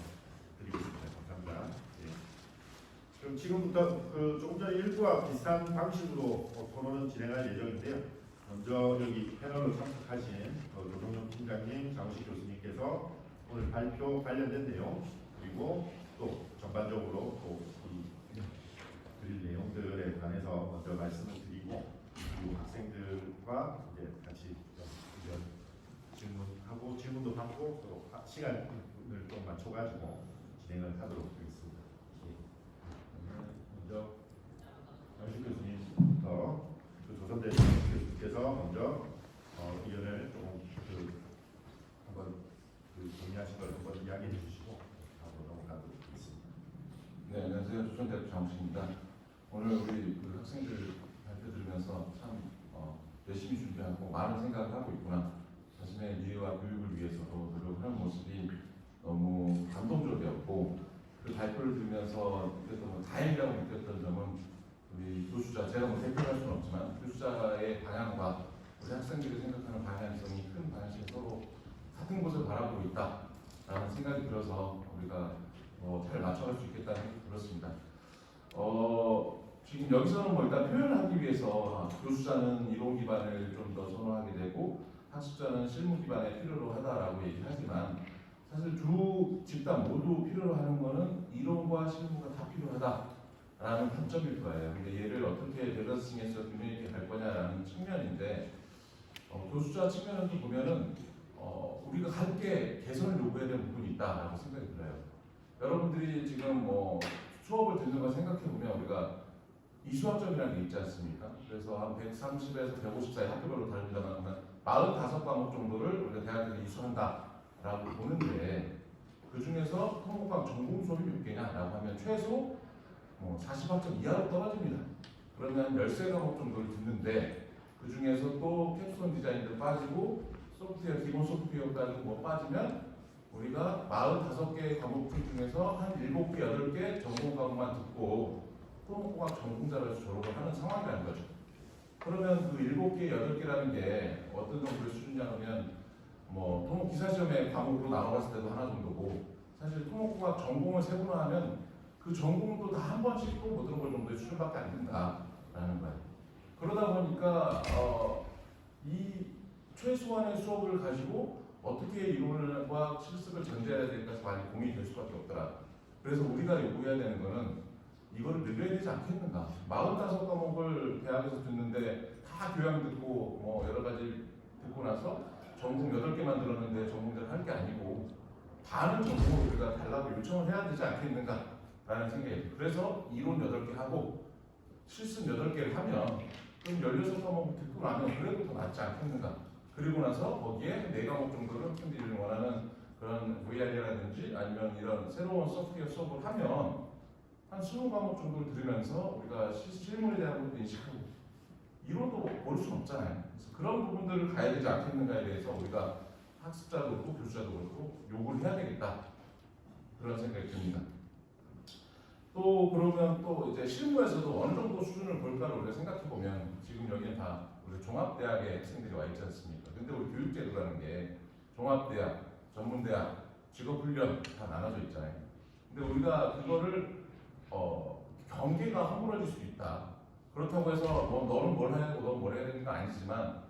드리겠습니다. 감사합니다. 예. 그럼 지금부터 조금 전에 일부와 비슷한 방식으로 토론을 진행할 예정인데요. 먼저 여기 패널로 참석하신 조성용 팀장님, 장우식 교수님께서 오늘 발표 관련된 내용 그리고 또 전반적으로 드릴 내용들에 관해서 먼저 말씀을 드리고 그리고 학생들과 이제 같이 의견 질문하고 질문도 받고 또 시간을 좀 맞춰가지고 진행을 하도록 하겠습니다. 먼저 장우식 교수님부터 조선대 교수님께서 먼저 의견을 조금 한번 정리하신 걸 한번 이야기해 주시고 바로 넘어가도록 하겠습니다. 네, 안녕하세요. 조선대학교 장우식입니다. 오늘 우리 학생들 발표 들으면서 참 열심히 준비하고 많은 생각을 하고 있구나. 자신의 미래와 교육을 위해서도 노력하는 모습이 너무 감동적이었고 그 발표를 들으면서 느꼈던 다행이라고 느꼈던 점은 우리 교수자, 제가 대표할 수는 없지만 교수자의 방향과 우리 학생들이 생각하는 방향성이 큰 방향성이 서로 같은 곳을 바라보고 있다라는 생각이 들어서 우리가 잘 맞춰갈 수 있겠다는 생각이 들었습니다. 지금 여기서는 일단 표현을 하기 위해서 교수자는 이론 기반을 좀 더 선호하게 되고 학습자는 실무 기반에 필요로 하다라고 얘기하지만 사실 두 집단 모두 필요로 하는 거는 이론과 실무가 다 필요하다라는 관점일 거예요. 근데 얘를 어떻게 밸런싱해서 균형 있게 갈 거냐라는 측면인데 교수자 측면에서 보면은 우리가 함께 개선을 요구해야 되는 부분이 있다라고 생각이 들어요. 여러분들이 지금 수업을 듣는 걸 생각해 보면 우리가 이수학점이라는 게 있지 않습니까? 그래서 한 130에서 150 사이 학교별로 다릅니다만 45과목 정도를 우리가 대학에서 이수한다라고 보는데 그 중에서 토목과학 전공 수업이 몇 개냐라고 하면 최소 40학점 이하로 떨어집니다. 그러면 13과목 정도를 듣는데 그 중에서 또 캡스톤 디자인도 빠지고 소프트웨어, 기본 소프트웨어까지 빠지면 우리가 45개 과목 중에서 한 7개, 8개 전공 과목만 듣고 토목공학 전공자로서 졸업을 하는 상황이라는 거죠. 그러면 그 7개, 8개라는 게 어떤 정도의 수준이냐면 토목 기사 시험의 과목으로 나눠봤을 때도 하나 정도고 사실 토목공학 전공을 세분화하면 그 전공도 다 한 번씩 또 못 들어볼 정도의 수준밖에 안 된다라는 거예요. 그러다 보니까 이 최소한의 수업을 가지고 어떻게 이론과 실습을 전제해야 될까 많이 고민이 될 수밖에 없더라. 그래서 우리가 요구해야 되는 거는 이거를 늘려야 되지 않겠는가. 45과목을 대학에서 듣는데 다 교양 듣고 여러 가지 듣고 나서 전공 8개만 들었는데 전공자를 할 게 아니고 반은 전공을 우리가 달라고 요청을 해야 되지 않겠는가라는 생각이에요. 그래서 이론 8개 하고 실습 8개를 하면 그럼 16과목 듣고 나면 그래도 더 낫지 않겠는가. 그리고 나서 거기에 4과목 정도를 학생들이 원하는 그런 VR이라든지 아니면 이런 새로운 소프트웨어 수업을 하면 한 20과목 정도를 들으면서 우리가 실물에 대한 것도 인식하고 이론도 모를 수는 없잖아요. 그래서 그런 부분들을 가야 되지 않겠는가에 대해서 우리가 학습자도 그렇고 교수자도 그렇고 요구를 해야 되겠다. 그런 생각이 듭니다. 또 그러면 또 이제 실무에서도 어느 정도 수준을 볼까를 우리가 생각해 보면 지금 여기는 다 우리 종합대학의 학생들이 와 있지 않습니까? 근데 우리 교육제도라는 게 종합대학, 전문대학, 직업훈련 다 나눠져 있잖아요. 근데 우리가 그거를 경계가 허물어질 수 있다. 그렇다고 해서 뭐 너는 뭘 해야 되고 너는 뭘 해야 되는 건 아니지만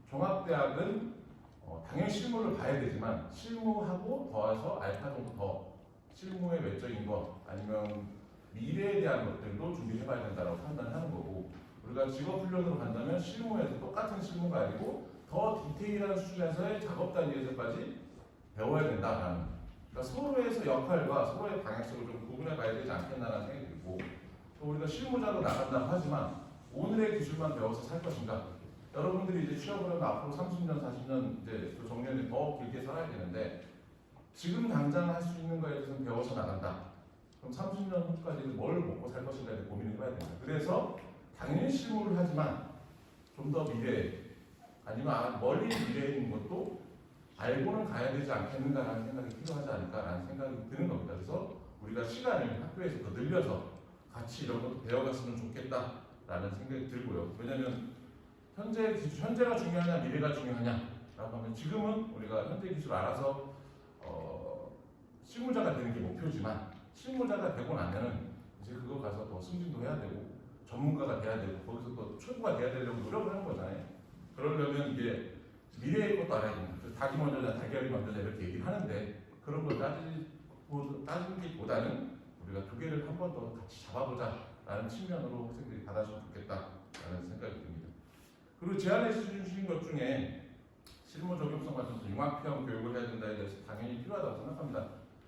종합대학은 당연히 실무를 봐야 되지만 실무하고 더해서 알파 정도 더 실무의 외적인 것 아니면 미래에 대한 것들도 준비해봐야 된다고 판단하는 거고 우리가 직업훈련으로 간다면 실무에서 똑같은 실무가 아니고 더 디테일한 수준에서의 작업 단위에서까지 배워야 된다라는 그러니까 서로에서 역할과 서로의 방향성을 좀 구분해 봐야 되지 않겠나라는 생각이 들고 또 우리가 실무자로 나간다고 하지만 오늘의 기술만 배워서 살 것인가 여러분들이 이제 취업을 하면 앞으로 30년, 40년 이제 또 정년이 더 길게 살아야 되는데 지금 당장 할 수 있는 거에 대해서는 배워서 나간다. 그럼 30년 후까지는 뭘 먹고 살 것인가에 대해 고민을 해봐야 됩니다. 그래서 당연히 실무를 하지만 좀 더 미래 아니면 멀리 미래에 있는 것도 알고는 가야 되지 않겠는가라는 생각이 필요하지 않을까라는 생각이 드는 겁니다. 그래서 우리가 시간을 학교에서 더 늘려서 같이 이런 것도 배워갔으면 좋겠다라는 생각이 들고요. 왜냐하면 현재가 중요하냐 미래가 중요하냐라고 하면 지금은 우리가 현재 기술 알아서 실무자가 되는 게 목표지만 실무자가 되고 나면은 이제 그거 가서 더 승진도 해야 되고 전문가가 돼야 되고 거기서 또 최고가 돼야 되려고 노력을 하는 거잖아요. 그러려면 이게 미래의 것도 알아야 됩니다. 닭이 먼저냐 달걀이 먼저냐 이렇게 얘기를 하는데 그런 걸 따지기보다는 우리가 두 개를 한 번 더 같이 잡아보자라는 측면으로 학생들이 받아주면 좋겠다라는 생각이 듭니다. 그리고 제안해 주신 것 중에 실무 적용성 관련해서 융합형 교육을 해야 된다에 대해서 당연히 필요하다고 생각합니다.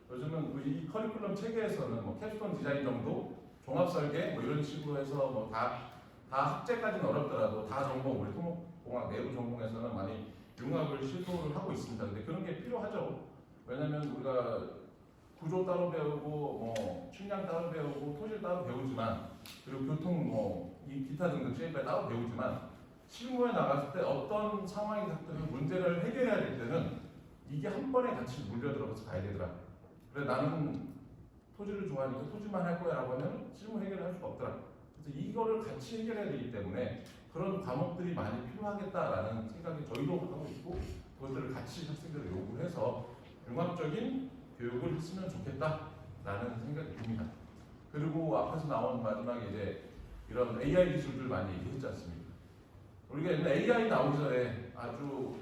요즘은 이 커리큘럼 체계에서는 뭐 캡스톤 디자인 정도, 종합 설계 뭐 이런 식으로 해서 뭐 다 학제까지는 어렵더라도 다 전공 우리 토목공학 내부 전공에서는 많이 융합을 시도를 하고 있습니다. 근데 그런 게 필요하죠. 왜냐하면 우리가 구조 따로 배우고 뭐 측량 따로 배우고 토질 따로 배우지만 그리고 교통 이 기타 등등 CF까지 따로 배우지만 실무에 나갔을 때 어떤 상황이 닥쳐서 문제를 해결해야 될 때는 이게 한 번에 같이 물려 들어가서 가야 되더라. 그래 나는 토지를 좋아하니까 토지만 할 거야 라고 하면 실무 해결을 할 수가 없더라. 그래서 이거를 같이 해결해야 되기 때문에 그런 과목들이 많이 필요하겠다라는 생각이 저희도 하고 있고 그것들을 같이 학생들을 요구해서 융합적인 교육을 했으면 좋겠다라는 생각이 듭니다. 그리고 앞에서 나온 마지막에 이제 이런 AI 기술들 많이 얘기했지 않습니까? 우리가 옛날 AI 나오기 전에 아주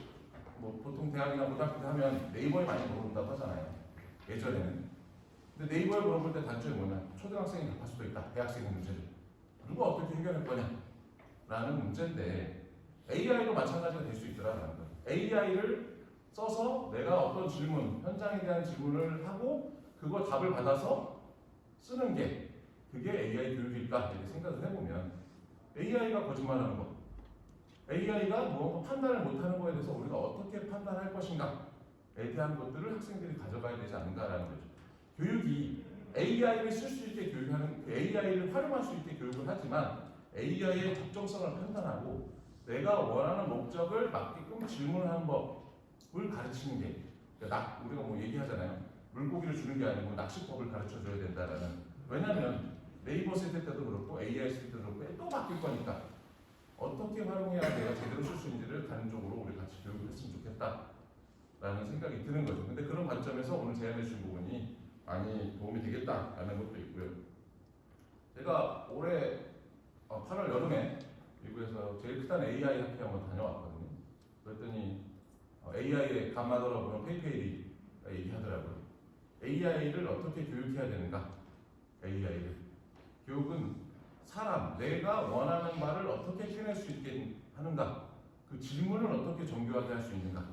뭐 보통 대학이나 고등학교 때 하면 네이버에 많이 물어본다고 하잖아요. 예전에는. 근데 네이버에 물어볼 때 단점이 뭐냐? 초등학생이 답할 수도 있다. 대학생의 문제를. 누가 어떻게 해결할 거냐? 라는 문제인데 AI도 마찬가지가 될 수 있더라는 거예요. AI를 써서 내가 어떤 질문, 현장에 대한 질문을 하고 그거 답을 받아서 쓰는 게 그게 AI 교육일까? 이렇게 생각을 해보면 AI가 거짓말하는 거 AI가 무언가 판단을 못하는 거에 대해서 우리가 어떻게 판단할 것인가에 대한 것들을 학생들이 가져가야 되지 않는가라는 거죠. 교육이 AI를 쓸 수 있게 교육하는, AI를 활용할 수 있게 교육을 하지만 AI의 적정성을 판단하고 내가 원하는 목적을 맞게끔 질문하는 법을 가르치는 게 그러니까 우리가 뭐 얘기하잖아요. 물고기를 주는 게 아니고 낚시법을 가르쳐줘야 된다라는. 왜냐하면 네이버 세대 때도 그렇고 AI 세대 때도 그렇고 또 바뀔 거니까 어떻게 활용해야 내가 제대로 쓸 수 있는지를 가는 쪽으로 우리 같이 교육을 했으면 좋겠다라는 생각이 드는 거죠. 근데 그런 관점에서 오늘 제안해 주신 부분이 많이 도움이 되겠다라는 것도 있고요. 제가 올해 8월 여름에 미국에서 제일 크다는 AI 학회 한번 다녀왔거든요. 그랬더니 AI의 감마더라 보면 페이페이가 얘기하더라고요. AI를 어떻게 교육해야 되는가? AI를. 교육은 사람, 내가 원하는 말을 어떻게 표현할 수 있게 하는가? 그 질문을 어떻게 정교하게 할 수 있는가?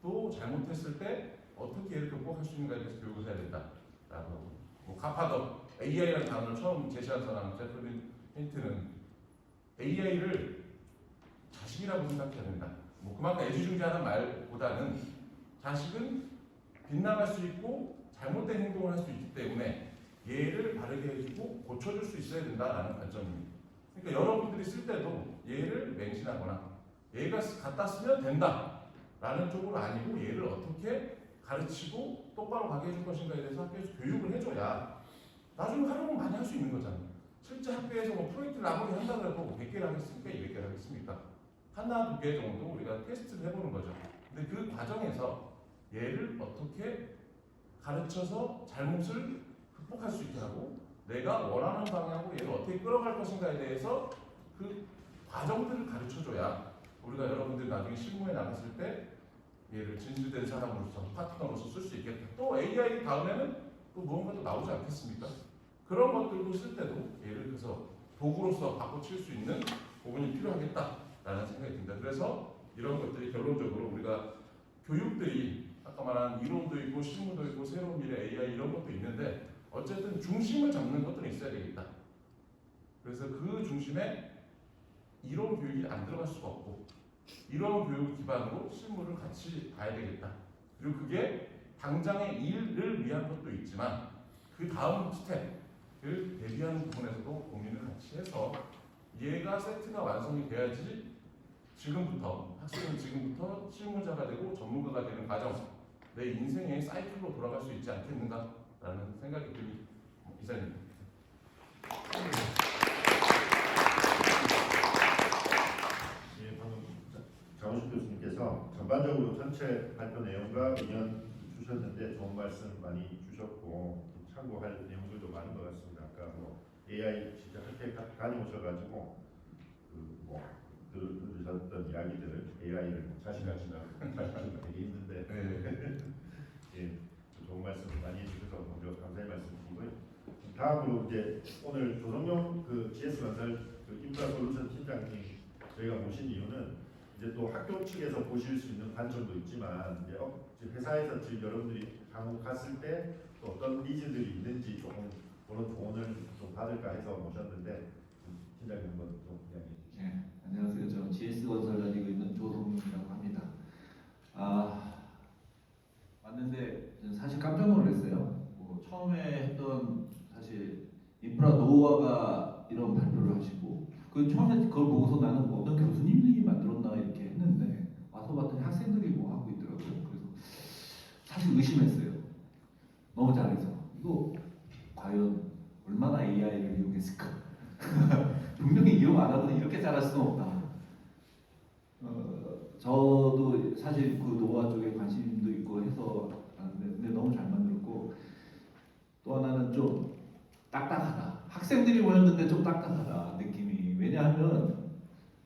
또 잘못했을 때 어떻게 이렇게 극복할 수 있는가에 대해서 교육을 해야 된다라고. 뭐 가파더 AI라는 단어를 처음 제시한 사람 제프린 힌트는 AI를 자식이라고 생각해야 된다. 뭐 그만큼 애지중지하는 말보다는 자식은 빗나갈 수 있고 잘못된 행동을 할 수 있기 때문에 얘를 바르게 해주고 고쳐줄 수 있어야 된다라는 관점입니다. 그러니까 여러분들이 쓸 때도 얘를 맹신하거나 얘가 갖다 쓰면 된다라는 쪽으로 아니고 얘를 어떻게 가르치고 똑바로 가게 해줄 것인가에 대해서 학교에서 교육을 해줘야 나중에 활용을 많이 할 수 있는 거잖아요. 실제 학교에서 뭐 프로젝트를 아무리 한다고 해도 100개를 하겠습니까? 200개를 하겠습니까? 하나, 두 개 정도 우리가 테스트를 해보는 거죠. 근데 그 과정에서 얘를 어떻게 가르쳐서 잘못을 극복할 수 있게 하고 내가 원하는 방향으로 얘를 어떻게 끌어갈 것인가에 대해서 그 과정들을 가르쳐줘야 우리가 여러분들이 나중에 실무에 나갔을 때 얘를 진실된 사람으로서 파트너로서 쓸 수 있겠다. 또 AI 다음에는 또 무언가 또 나오지 않겠습니까? 그런 것들도 쓸 때도 예를 들어서 도구로서 바꿔칠 수 있는 부분이 필요하겠다라는 생각이 듭니다. 그래서 이런 것들이 결론적으로 우리가 교육들이 아까 말한 이론도 있고 실무도 있고 새로운 미래 AI 이런 것도 있는데 어쨌든 중심을 잡는 것들은 있어야 되겠다. 그래서 그 중심에 이론 교육이 안 들어갈 수가 없고 이런 교육 기반으로 실무를 같이 봐야 되겠다. 그리고 그게 당장의 일을 위한 것도 있지만 그 다음 스텝을 대비하는 부분에서도 고민을 같이 해서 얘가 세트가 완성이 돼야지 지금부터 학생은 지금부터 실무자가 되고 전문가가 되는 과정 내 인생의 사이클로 돌아갈 수 있지 않겠는가라는 생각이 듭니다. 이사님. 예, 방금 장원식 교수님께서 전반적으로 전체 발표 내용과 의견 주셨는데 좋은 말씀 많이 주셨고 참고할 내용들도 많은 것 같습니다. 아까 뭐 AI 진짜 학교에 다녀오셔가지고 그뭐 들으셨던 이야기들을 AI를 자신같이나 자신도 되게 힘든데 예, 좋은 말씀 많이 해주셔서 먼저 감사의 말씀드리고요. 다음으로 이제 오늘 조성용 그 GS건설 그 인프라솔루션 팀장님 저희가 모신 이유는 이제 또 학교 측에서 보실 수 있는 관점도 있지만 이제 회사에서 지금 여러분들이 향후 갔을 때 또 어떤 니즈들이 있는지 조금 그런 조언을 좀 받을까 해서 모셨는데 팀장님 한번 좀 이야기해 주시죠. 네, 안녕하세요. 저는 GS건설 다니고 있는 조동민이라고 합니다. 왔는데 저는 사실 깜짝 놀랐어요. 뭐 처음에 했던 사실 인프라 노후화가 이런 발표를 하시고 그 처음에 그걸 보고서 나는 뭐 어떤 교수님이 만들었나 이렇게 했는데 와서 봤더니 학생들이 뭐 하고 있더라고요. 그래서 사실 의심했어요. 너무 잘해서 이거 과연 얼마나 AI를 이용했을까? 분명히 이용 안 하더니 이렇게 잘할 수는 없다. 저도 사실 그 노화 쪽에 관심도 있고 해서 근데 너무 잘 만들었고 또 하나는 좀 딱딱하다. 학생들이 모였는데 좀 딱딱하다 느낌이. 왜냐하면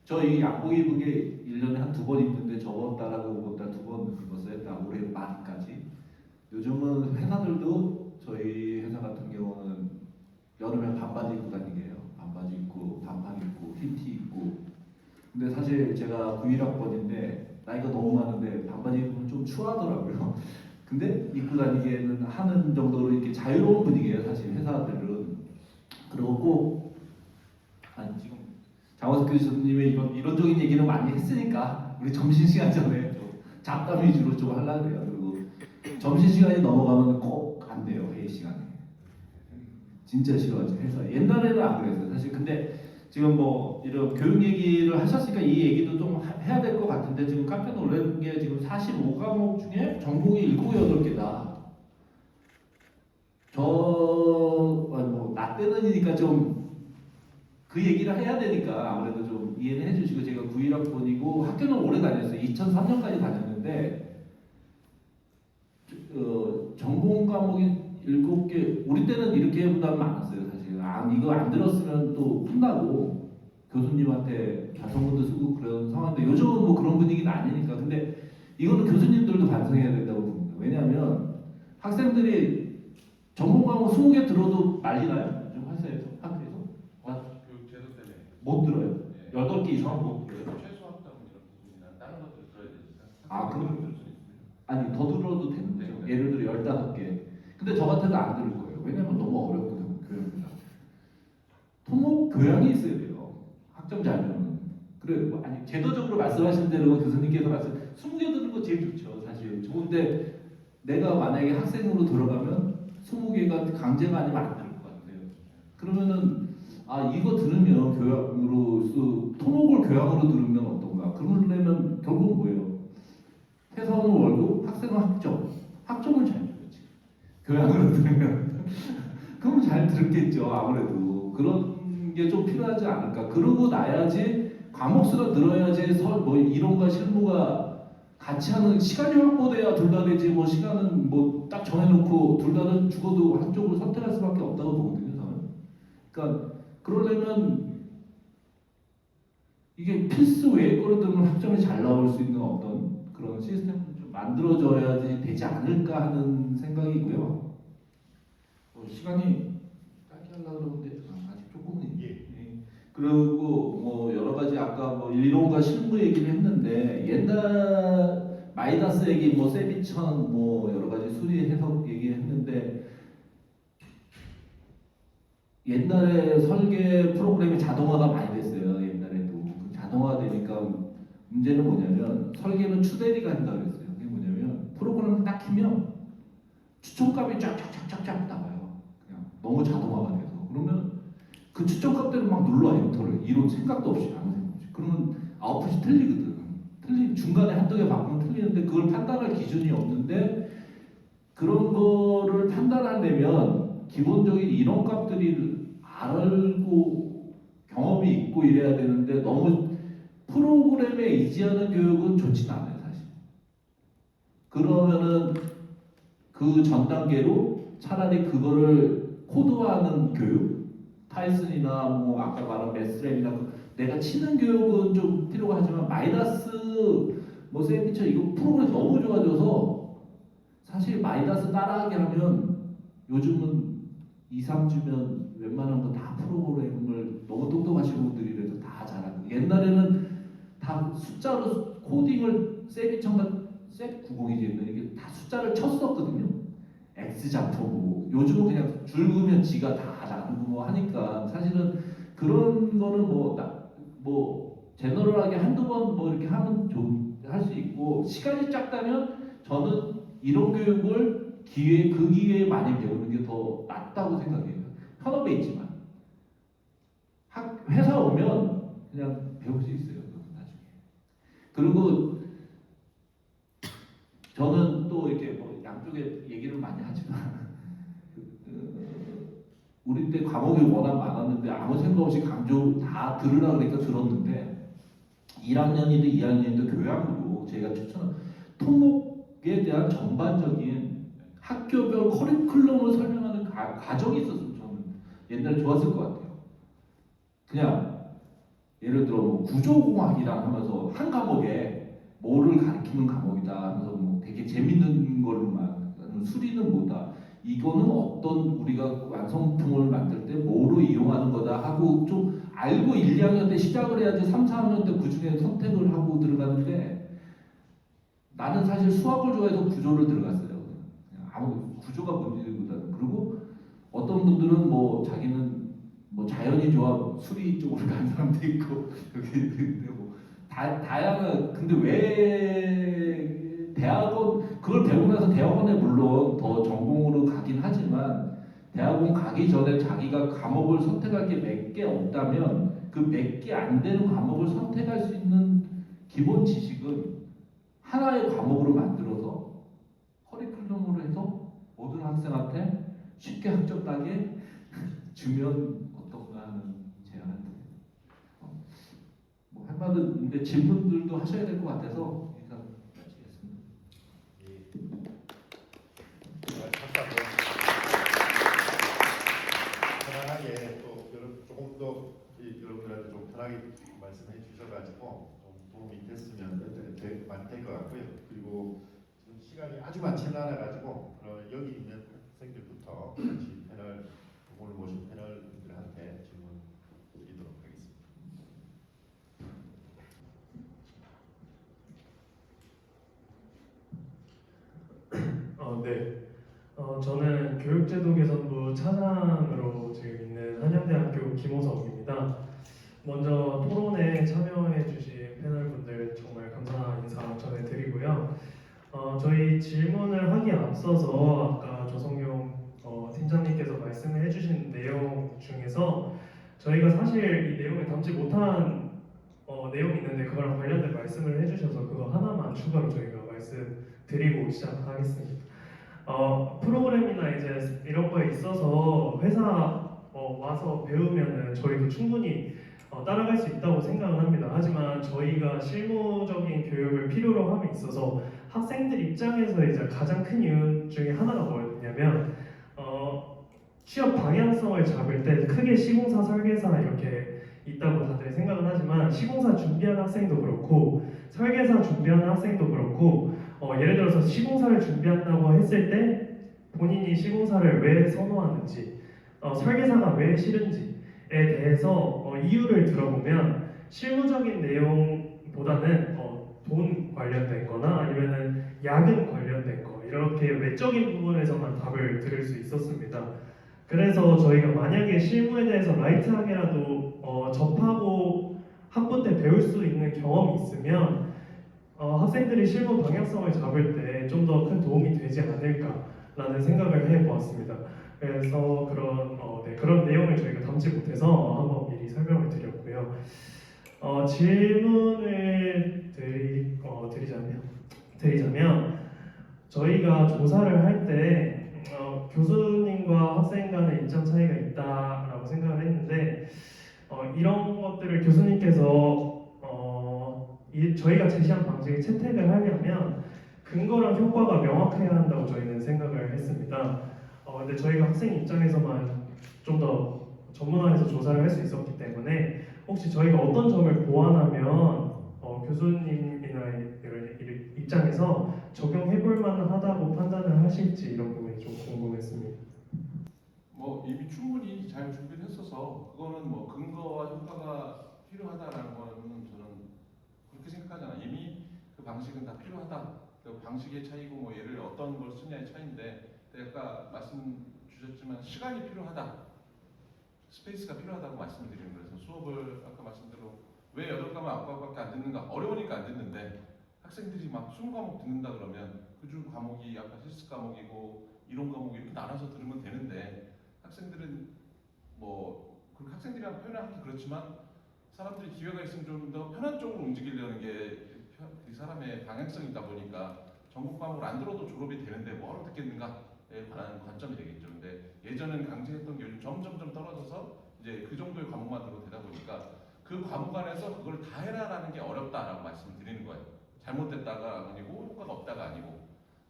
저희 양복 입은 게 1년에 한 2번 입는데 저번 달하고 이번 달 2번 입었어요. 딱 올해 말까지. 요즘은 회사들도 저희 회사 같은 경우는 여름에 반바지 입고 다니게 해요. 반바지 입고 단판 입고 흰티 입고. 근데 사실 제가 91학번인데 나이가 너무 많은데 반바지 입으면 좀 추하더라고요. 근데 입고 다니기에는 하는 정도로 이렇게 자유로운 분위기예요. 사실 회사들은. 그리고 꼭 지금 장원석 교수님의 이론적인 얘기는 많이 했으니까 우리 점심시간 전에 좀 잡담 위주로 좀 하려고 해요. 그리고 점심시간이 넘어가면 꼭 안 돼요. 회의 시간에. 진짜 싫어하죠. 회사. 옛날에는 안 그랬어요. 사실 근데 지금 뭐 이런 교육 얘기를 하셨으니까 이 얘기도 좀 해야 될 것 같은데 지금 깜짝 놀란 게 지금 45과목 중에 전공이 7, 8개다. 나 때는이니까 좀 그 얘기를 해야 되니까 아무래도 좀 이해는 해주시고 제가 91학번이고 학교는 오래 다녔어요. 2003년까지 다녔는데 전공 과목이 7개 우리 때는 이렇게 부담 많았어요. 사실 이거 안 들었으면 또 혼나고 교수님한테 자성문도 쓰고 그런 상황인데 요즘은 뭐 그런 분위기는 아니니까. 근데 이거는 교수님들도 반성해야 된다고 봅니다. 왜냐하면 학생들이 전공 과목 20개 들어도 난리나요? 좀 회사에서 학교에서 교육 제도 때문에 못 들어요. 예. 8개 이상 못 들어요. 최소 학당 이런 부분이나 다른 것들 들어야 되니까. 그럼 들을 수 있습니다. 아니 더 들어도 되는 거죠. 예를 들어 15개. 근데 저 같아도 안 들을 거예요. 왜냐면 너무 어렵거든요. 교양이라. 토목 교양이 있어야 돼요. 학점 잘 주는. 그래 제도적으로 말씀하신 대로 교수님께서 말씀 20개 들은 거 제일 좋죠. 사실 좋은데 내가 만약에 학생으로 들어가면 20개가 강제가 아니면 안 들을 것 같아요. 그러면은 이거 들으면 교양으로 토목을 교양으로 들으면 어떤가? 그러려면 결국 뭐예요? 회사원은 월급, 학생은 학점을 잘 줘야지. 교양으로 들으면 그럼 잘 들었겠죠. 아무래도 그런 게 좀 필요하지 않을까. 그러고 나야지 과목수가 늘어야지 뭐 이론과 실무가 같이 하는 시간이 확보돼야 둘 다 되지. 뭐 시간은 뭐 딱 정해놓고 둘 다는 죽어도 한쪽으로 선택할 수밖에 없다고 보거든요. 저는. 그러니까 그러려면 이게 필수 외의 거로들은 학점이 잘 나올 수 있는 어떤 그런 시스템을 좀 만들어줘야지 되지 않을까 하는 생각이고요. 시간이 짧게 하려고 그러는데 아직 조금은 있네. 예. 그리고 뭐 여러 가지 아까 뭐 이론과 실무 얘기를 했는데 옛날 마이다스 얘기 뭐 세비천 뭐 여러 가지 수리 해석 얘기했는데 옛날에 설계 프로그램이 자동화가 많이 됐어요. 옛날에도 자동화가 되니까 문제는 뭐냐면 설계는 추대리가 한다 그랬어요. 그게 뭐냐면 프로그램을 딱 키면 추천값이 쫙쫙쫙쫙 나와요. 그냥 너무 자동화가 돼서 그러면 그 추천값대로 막 눌러 엔터를 이론 생각도 없이 아무 생각 없이 그러면 아웃풋이 틀리거든. 중간에 한두 개 바꾸면 틀리는데 그걸 판단할 기준이 없는데 그런 거를 판단하려면 기본적인 이론 값들이 알고 경험이 있고 이래야 되는데 너무 프로그램에 의지하는 교육은 좋진 않아요 사실. 그러면은 그 전 단계로 차라리 그거를 코드화하는 교육, 파이썬이나 뭐 아까 말한 매스랩이나 내가 치는 교육은 좀 필요가 하지만 마이너스 뭐 세미처 이거 프로그램 너무 좋아져서 사실 마이너스 따라하게 하면 요즘은 2, 3주면 웬만한 거 다 프로그램을 너무 똑똑하신 분들이라도 다 잘하고 옛날에는 다 숫자로 코딩을 세미처가 셋 90이지 이게 다 숫자를 쳤었거든요. X 잡포고 요즘은 그냥 줄 그으면 지가 다 나누고 뭐 하니까 사실은 그런 거는 뭐 제너럴하게 한두 번 뭐 이렇게 하면 할 수 있고 시간이 짧다면 저는 이론 교육을 그 기회에 많이 배우는 게 더 낫다고 생각해요. 현업에 있지만 회사 오면 그냥 배울 수 있어요. 나중에. 그리고 저는 또 이렇게 뭐 양쪽에 얘기를 많이 하지만 우리 때 과목이 워낙 많았는데 아무 생각 없이 강조 다 들으라 그러니까 들었는데 1학년이든 2학년이든 교양으로 제가 추천한 토목에 대한 전반적인 학교별 커리큘럼을 설명하는 과정이 있었으면 저는 옛날에 좋았을 것 같아요. 그냥 예를 들어 뭐 구조공학이랑 하면서 한 과목에 뭐를 가르치는 과목이다 하면서 뭐 되게 재밌는 걸로만 수리는 뭐다 이거는 어떤 우리가 완성품을 만들 때 뭐로 이용하는 거다 하고 좀 알고 1, 2학년 때 시작을 해야지 3, 4학년 때 그중에 선택을 하고 들어가는데 나는 사실 수학을 좋아해서 구조를 들어갔어요. 그냥 아무 구조가 문제보다는 그리고 어떤 분들은 뭐 자기는 뭐 자연이 좋아 수리 쪽으로 가는 사람도 있고 근데 뭐 다양한 근데 왜 대학원 그걸 배우고 나서 대학원에 물론 더 전공으로 가긴 하지만 대학원 가기 전에 자기가 과목을 선택할 게 몇 개 없다면 그 몇 개 안 되는 과목을 선택할 수 있는 기본 지식은 하나의 과목으로 만들어서 커리큘럼으로 해서 모든 학생한테 쉽게 합격하게 주면 어떤가 하는 제안을 뭐 할 말은 근데 질문들도 하셔야 될 것 같아서 일단 마치겠습니다. 감사합니다. 편안하게 또 조금 더 여러분들한테 좀 편하게 말씀해 주셔가지고 좀 도움이 됐으면 많이 될 것 같고요. 그리고 지금 시간이 아주 많지는 않아가지고 여기 있는 학생들부터 같이 오늘 모신 패널분들한테 질문 드리도록 하겠습니다. 네. 저는 교육제도 개선부 차장으로 지금 있는 한양대학교 김호석입니다. 먼저 토론에 참여해주신 패널분들 정말 감사한 인사 전해드리고요. 저희 질문을 하기에 앞서서 아까 조성용 팀장님께서 말씀을 해주신 내용 중에서 저희가 사실 이 내용에 담지 못한 내용이 있는데 그거랑 관련된 말씀을 해주셔서 그거 하나만 추가로 저희가 말씀드리고 시작하겠습니다. 프로그램이나 이제 이런 거에 있어서 회사 와서 배우면은 저희도 충분히 따라갈 수 있다고 생각을 합니다. 하지만 저희가 실무적인 교육을 필요로 함에 있어서 학생들 입장에서 이제 가장 큰 이유 중에 하나가 뭐였냐면 취업 방향성을 잡을 때 크게 시공사, 설계사 이렇게 있다고 다들 생각은 하지만 시공사 준비하는 학생도 그렇고 설계사 준비하는 학생도 그렇고 예를 들어서 시공사를 준비한다고 했을 때 본인이 시공사를 왜 선호하는지 설계사가 왜 싫은지에 대해서 이유를 들어보면 실무적인 내용보다는 돈 관련된 거나 아니면은 야근 관련된 거 이렇게 외적인 부분에서만 답을 들을 수 있었습니다. 그래서 저희가 만약에 실무에 대해서 라이트하게라도 접하고 학부 때 배울 수 있는 경험이 있으면 학생들이 실무 방향성을 잡을 때 좀 더 큰 도움이 되지 않을까라는 생각을 해보았습니다. 그래서 그런 내용을 저희가 담지 못해서 한번 미리 설명을 드렸고요. 질문을 드리자면 저희가 조사를 할 때 교수님과 학생 간의 입장 차이가 있다라고 생각을 했는데 이런 것들을 교수님께서 저희가 제시한 방식을 채택을 하려면 근거랑 효과가 명확해야 한다고 저희는 생각을 했습니다. 근데 저희가 학생 입장에서만 좀 더 전문화해서 조사를 할 수 있었기 때문에 혹시 저희가 어떤 점을 보완하면 교수님이나 이런 입장에서 적용해볼 만하다고 판단을 하실지 이런 부분이 좀 궁금했습니다. 뭐 이미 충분히 잘 준비를 했어서 그거는 뭐 근거와 효과가 필요하다라는 거는 저는 그렇게 생각하지 않아요. 이미 그 방식은 다 필요하다. 그 방식의 차이고 뭐 얘를 어떤 걸 쓰냐의 차이인데 아까 말씀 주셨지만 시간이 필요하다. 스페이스가 필요하다고 말씀드리는 거예요. 그래서 수업을 아까 말씀대로 왜 8과목 9과목밖에 안 듣는가? 어려우니까 안 듣는데 학생들이 막 20과목 듣는다 그러면 그중 과목이 아까 실습 과목이고 이론 과목 이렇게 나눠서 들으면 되는데 학생들은 뭐 그렇게 학생들이랑 표현하기 그렇지만 사람들이 기회가 있으면 좀 더 편한 쪽으로 움직이려는 게 그 사람의 방향성이다 보니까 전국 과목을 안 들어도 졸업이 되는데 뭐하러 듣겠는가에 관한 관점이 되겠죠. 근데 예전엔 강제했던 게 요즘 점점점 떨어져서 이제 그 정도의 과목만 들어도 되다 보니까 그 과목 안에서 그걸 다 해라라는 게 어렵다라고 말씀드리는 거예요. 잘못됐다가 아니고 효과가 없다가 아니고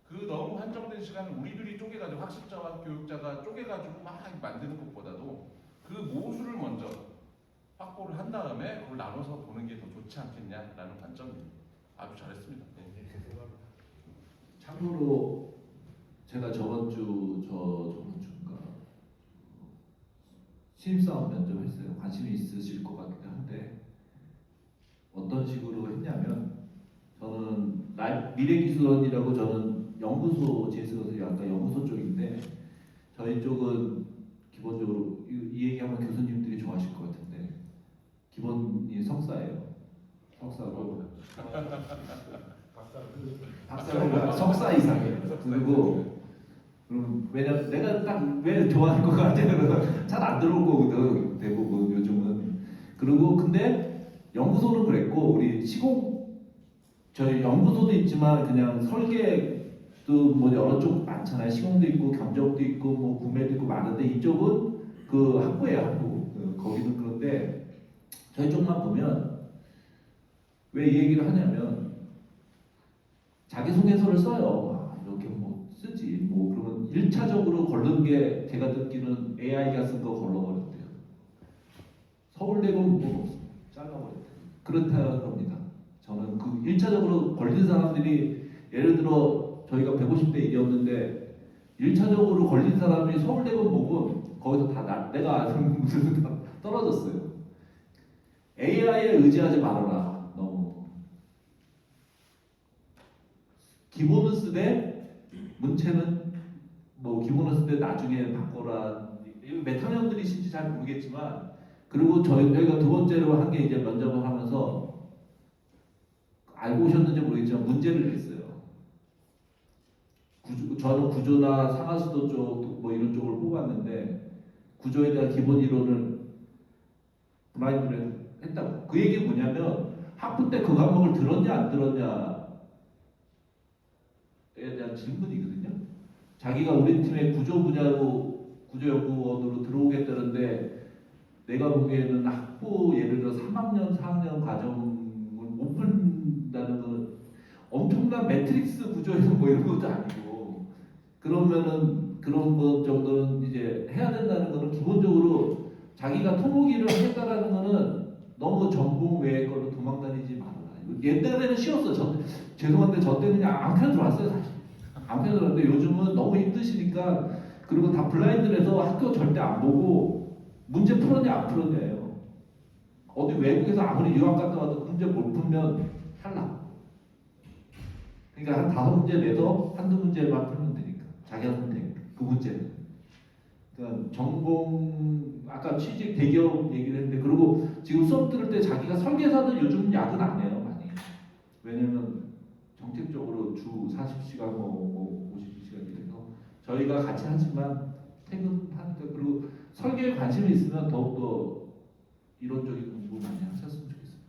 그 너무 한정된 시간을 우리들이 쪼개가지고 학습자와 교육자가 쪼개가지고 막 만드는 것보다도 그 모수를 먼저 확보를 한 다음에 그걸 나눠서 보는 게 더 좋지 않겠냐라는 관점입니다. 아주 잘했습니다. 네. 참고로 제가 저번 주인가 신입사원 면접했어요. 관심이 있으실 것 같기도 한데 어떤 식으로 했냐면 저는 미래기술원이라고 저는 연구소 재수해서 약간 연구소 쪽인데 저희 쪽은 기본적으로 이 얘기하면 교수님들이 좋아하실 것 같은데 기본이 석사예요. 석사고 박사가 석사 이상이에요. 그리고 왜냐면 내가 딱 왜 좋아할 것 같아요. 잘 안 들어올 거거든 대부분 요즘은. 그리고 근데 연구소는 그랬고 우리 저희 연구소도 있지만 그냥 설계도 뭐 여러 쪽 많잖아요. 시공도 있고 견적도 있고 뭐 구매도 있고 많은데 이쪽은 그 학부예요 학부. 거기는 그런데 저희 쪽만 보면 왜 이 얘기를 하냐면 자기소개서를 써요. 이렇게 뭐 쓰지. 뭐 그러면 1차적으로 걸른 게 제가 듣기는 AI가 쓴 거 걸러버렸대요. 서울대는 뭐 없어. 잘라버렸대요. 그렇다는 겁니다. 저는 그 1차적으로 걸린 사람들이 예를 들어 저희가 150대 1이었는데 1차적으로 걸린 사람이 서울대건 뭐건 거기서 다 내가 아는 무슨 떨어졌어요. AI에 의지하지 말아라. 너무 기본은 쓰되 문체는 뭐 기본은 쓰되 나중에 바꿔라. 몇 학년들이신지 잘 모르겠지만 그리고 저희가 두 번째로 한 게 이제 면접을 하면서 알고 오셨는지 모르겠지만 문제를 냈어요. 저는 구조나 상하수도 쪽 뭐 이런 쪽을 뽑았는데 구조에 대한 기본 이론을 블라인드를 했다고. 그 얘기 뭐냐면 학부 때 그 과목을 들었냐 안 들었냐에 대한 질문이거든요. 자기가 우리 팀의 구조 분야로 구조연구원으로 들어오겠다는데 내가 보기에는 학부 예를 들어 3학년 4학년 과정을 못 푼다는 건 엄청난 매트릭스 구조에서 뭐 이런 것도 아니고 그러면은 그런 것 정도는 이제 해야 된다는 거는 기본적으로 자기가 토목일을 하겠다라는 거는 너무 전공 외의 걸로 도망다니지 말아라. 옛날에는 쉬웠어. 죄송한데 저 때는 그냥 아무 편에 들어왔어요 사실. 아무 편에 들어왔는데 요즘은 너무 힘드시니까 그리고 다 블라인드라서 학교 절대 안 보고 문제 풀었냐 안 풀었냐예요. 어디 외국에서 아무리 유학 갔다 와도 문제 못 풀면 탈락. 그러니까 한 5문제 내서 한두 문제만 풀면 되니까 자기가 선택 그 문제는. 그러니까 전공 아까 취직 대기업 얘기를 했는데 그리고 지금 수업 들을 때 자기가 설계사들 요즘 야근 안 해요 많이. 왜냐면 정책적으로 주 40시간 뭐 52시간 이래서 저희가 같이 하지만 퇴근하니까 그리고 설계에 관심이 있으면 더욱더 이론적인 공부 많이 하셨으면 좋겠습니다.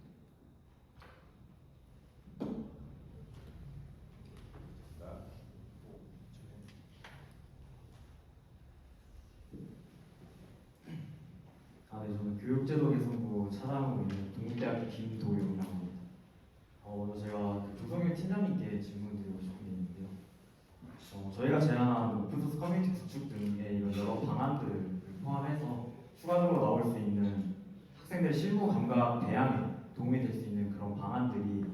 자, 네, 저는 교육제도 개선부 차장으로 있는 동국대학교 김도영이라고 합니다. 제가 그 조성현 팀장님께 질문드리고 싶은 게 있는데요. 저희가 제안한 오픈소스 커뮤니티 구축 등의 이런 여러 방안들을 포함해서 추가적으로 나올 수 있는 학생들의 실무 감각 배양에 도움이 될 수 있는 그런 방안들이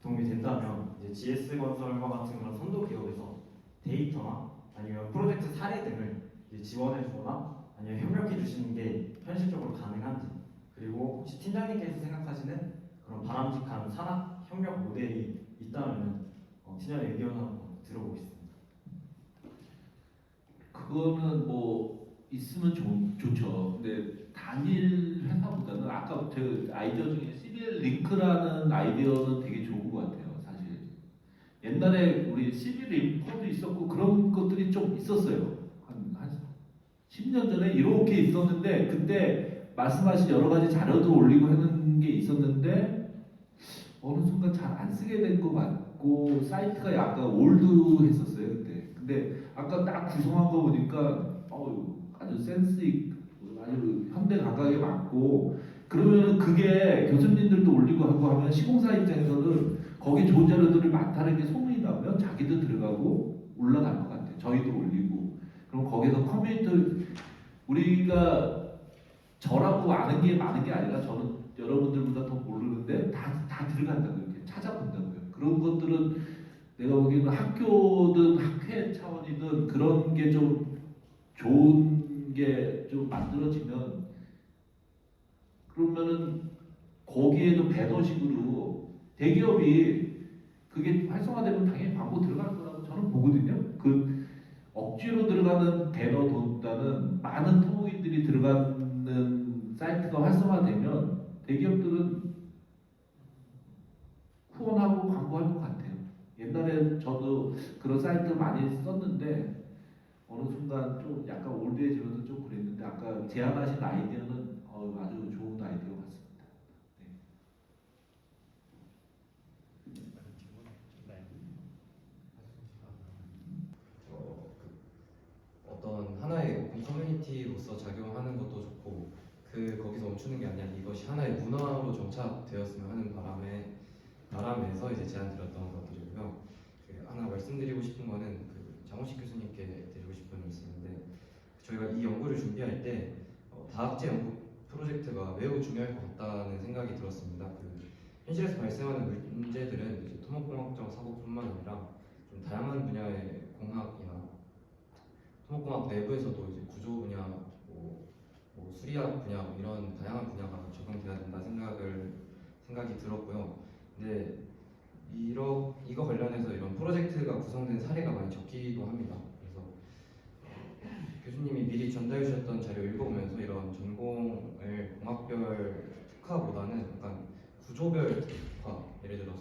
도움이 된다면 이제 GS건설과 같은 그런 선도 기업에서 데이터나 아니면 프로젝트 사례 등을 이제 지원해 주거나 아니면 협력해 주시는 게 현실적으로 가능한지, 그리고 혹시 팀장님께서 생각하시는 그런 바람직한 산학 협력 모델이 있다면 팀장의 의견을 한번 들어보겠습니다. 그거는 뭐 있으면 좋죠. 근데 단일 회사보다는 아까 제 아이디어 중에 CBL 링크라는 아이디어는 되게 좋은 것 같아요. 사실 옛날에 우리 CBL 링크도 있었고 그런 것들이 좀 있었어요. 한 10년 전에 이렇게 있었는데 그때 말씀하신 여러 가지 자료도 올리고 하는 게 있었는데 어느 순간 잘 안 쓰게 된 것 같고 사이트가 약간 올드했었어요 그때. 근데 아까 딱 구성한 거 보니까 아주 센스 있고 아주 현대 감각에 맞고 그러면은 그게 교수님들도 올리고 하고 하면 시공사 입장에서는 거기 좋은 자료들이 많다는 게 소문이 나면 자기도 들어가고 올라갈 것 같아요. 저희도 올리고 그럼 거기서 커뮤니티 우리가 저라고 아는 게 많은 게 아니라 저는 여러분들보다 더 모르는데 다 들어간다고 이렇게 찾아본다고요. 그런 것들은 내가 보기에는 학교든 학회 차원이든 그런 게 좀 좋은 게 좀 만들어지면 그러면은 거기에도 배너식으로 대기업이 그게 활성화되면 당연히 광고 들어갈 거라고 저는 보거든요. 그 억지로 들어가는 배너보다는 많은 토목인들이 들어가는 사이트가 활성화되면 대기업들은 후원하고 광고할 것 같아요. 옛날에 저도 그런 사이트 많이 썼는데 어느 순간 좀 약간 올드해지면서 좀 그랬는데 아까 제안하신 아이디어는 아주 좋은 아이디어 같습니다. 어떤 하나의 오픈 커뮤니티로서 작용하는 것도 좋고 거기서 멈추는 게 아니라 이것이 하나의 문화로 정착되었으면 하는 바람에서 이제 제안드렸던 것들이고요. 하나 말씀드리고 싶은 거는 장호식 교수님께 드리고 싶은 말씀인데 저희가 이 연구를 준비할 때 다학제 연구 프로젝트가 매우 중요할 것 같다는 생각이 들었습니다. 현실에서 발생하는 문제들은 이제 토목공학적 사고뿐만 아니라 좀 다양한 분야의 공학이나 토목공학 내부에서도 이제 구조 분야, 뭐 수리학 분야 이런 다양한 분야가 적용돼야 된다 생각이 들었고요. 근데 이거 관련해서 이런 프로젝트가 구성된 사례가 많이 적기도 합니다. 그래서 교수님이 미리 전달해 주셨던 자료 읽어보면서 이런 전공을 공학별 특화보다는 약간 구조별 특화, 예를 들어서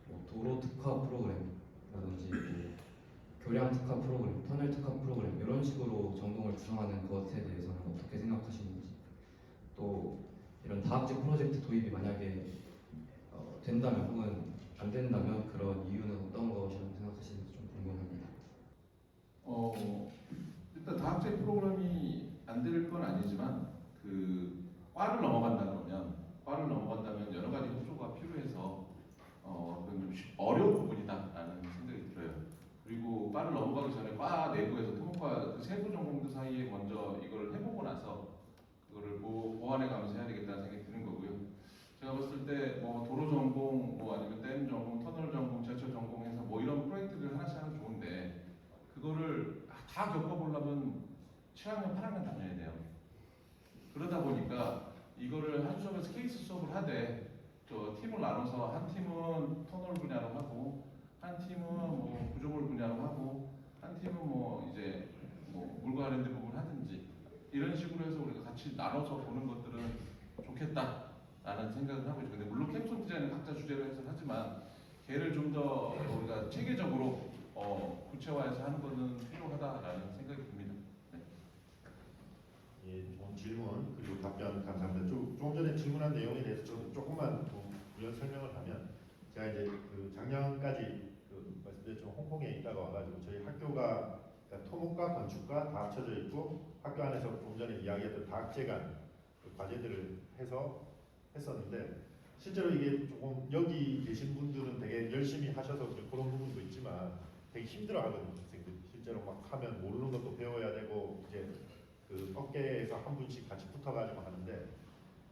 뭐 도로 특화 프로그램이라든지 뭐 교량 특화 프로그램, 터널 특화 프로그램 이런 식으로 전공을 구성하는 것에 대해서는 어떻게 생각하시는지, 또 이런 다학제 프로젝트 도입이 만약에 된다면 혹은 안 된다면 그런 이유는 어떤 것이라고 생각하시는지 좀 궁금합니다. 일단 다학제 프로그램이 안 될 건 아니지만 과를 넘어간다면 여러 가지 협조가 필요해서 그건 좀 어려운 부분이다라는 생각이 들어요. 그리고 과를 넘어가기 전에 과 내부에서 토목과 세부 전공들 사이에 먼저 이걸 해보고 나서 그거를 보완해 가면서 해야 되겠다는 생각이 드는 거고요. 제가 봤을 때 뭐 도로 전공, 뭐 아니면 댐 전공, 터널 전공, 제철 전공해서 뭐 이런 프로젝트를 하나씩 하면 좋은데 그거를 다 겪어보려면 7학년, 8학년 다녀야 돼요. 그러다 보니까 이거를 한 수업에서 케이스 수업을 하되 저 팀을 나눠서 한 팀은 터널 분야로 하고 한 팀은 뭐 구조물 분야로 하고 한 팀은 뭐 이제 뭐 물과 관련된 부분을 하든지 이런 식으로 해서 우리가 같이 나눠서 보는 것들은 좋겠다라는 생각을 하고 있죠. 근데 물론 캠프 디자인은 각자 주제로 해서 하지만 걔를 좀 더 우리가 체계적으로 구체화해서 하는 것은 필요하다라는 생각이 듭니다. 네. 예, 좋은 질문 그리고 답변 감사합니다. 조금 전에 질문한 내용에 대해서 조금만 부연 설명을 하면 제가 이제 그 작년까지 말씀드렸지만 홍콩에 있다가 와가지고 저희 학교가 그러니까 토목과 건축과 다 합쳐져 있고 학교 안에서 조금 전에 이야기했던 다학제간 과제들을 해서 했었는데 실제로 이게 조금 여기 계신 분들은 되게 열심히 하셔서 그런 부분도 있지만 되게 힘들어하거든요. 학생들이 실제로 막 하면 모르는 것도 배워야 되고 이제 그 업계에서 한 분씩 같이 붙어가지고 하는데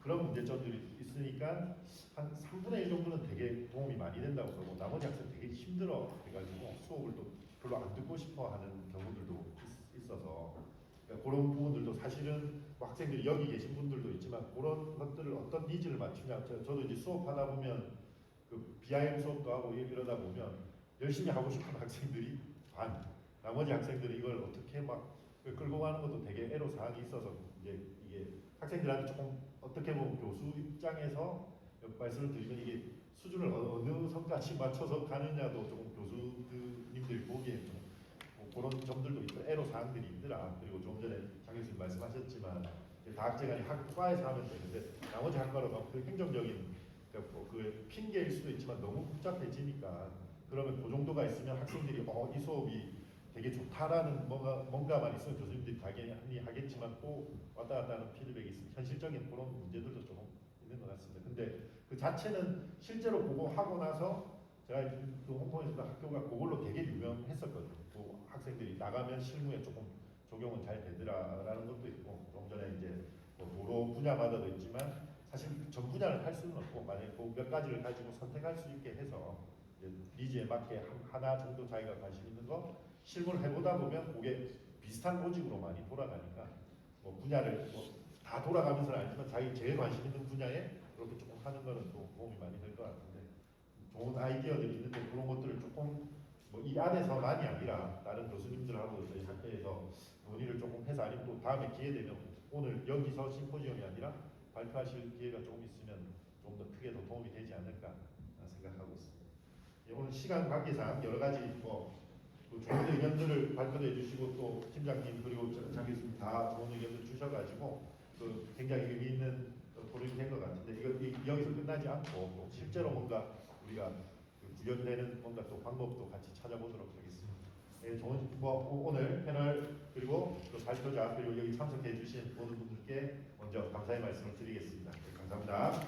그런 문제점들이 있으니까 한 3분의 1 정도는 되게 도움이 많이 된다고 그러고 나머지 학생 되게 힘들어 해가지고 수업을 또 별로 안 듣고 싶어하는 경우들도 있어서 그러니까 그런 부분들도 사실은 뭐 학생들이 여기 계신 분들도 있지만 그런 것들을 어떤 니즈를 맞추냐 저도 이제 수업하다 보면 그 BIM 수업도 하고 이러다 보면 열심히 하고 싶은 학생들이 반 나머지 학생들이 이걸 어떻게 막 끌고 가는 것도 되게 애로사항이 있어서 이제 이게 학생들한테 조금 어떻게 보면 교수 입장에서 말씀을 드리면 이게 수준을 어느 선까지 맞춰서 가느냐도 조금 교수님들이 보기에 좀 뭐 그런 점들도 있고 애로사항들이 있더라. 그리고 좀 전에 장 교수님 말씀하셨지만 다학제간이 학과에서 하면 되는데 나머지 학과로 가면 그 행정적인 그러니까 그 핑계일 수도 있지만 너무 복잡해지니까 그러면 그 정도가 있으면 학생들이 이 수업이 되게 좋다라는 뭔가만 있으면 교수님들이 당연히 하겠지만 또 왔다 갔다 하는 피드백이 있으면 현실적인 그런 문제들도 조금 있는 것 같습니다. 근데 그 자체는 실제로 보고 하고 나서 제가 그 홍콩에서도 학교가 그걸로 되게 유명했었거든요. 그 학생들이 나가면 실무에 조금 적용은 잘 되더라라는 것도 있고 좀 전에 이제 뭐 도로 분야마다도 있지만 사실 전 분야를 할 수는 없고 만약에 그 몇 가지를 가지고 선택할 수 있게 해서 이제 니즈에 맞게 하나 정도 자기가 관심 있는 거 실무를 해보다 보면 그게 비슷한 로직으로 많이 돌아가니까 뭐 분야를 뭐 다 돌아가면서는 아니지만 자기 제일 관심 있는 분야에 그렇게 조금 하는 거는 또 도움이 많이 될 것 같은데 좋은 아이디어들이 있는데 그런 것들을 조금 뭐 이 안에서만이 아니라 다른 교수님들하고 저희 학회에서 논의를 조금 해서 아니면 또 다음에 기회 되면 오늘 여기서 심포지엄이 아니라 발표하실 기회가 조금 있으면 좀 더 크게 더 도움이 되지 않을까 생각하고 있습니다. 예, 오늘 시간 관계상 여러 가지 좋은 의견들을 발표도 해주시고 또 팀장님 그리고 장 교수님 다 좋은 의견들 주셔가지고 굉장히 의미 있는 토론이 된 것 같은데 여기서 끝나지 않고 또 실제로 뭔가 우리가 구현되는 뭔가 또 방법도 같이 찾아보도록 하겠습니다. 네, 좋은 오늘 패널 그리고 또 발표자 그리고 여기 참석해주신 모든 분들께 먼저 감사의 말씀을 드리겠습니다. 네, 감사합니다.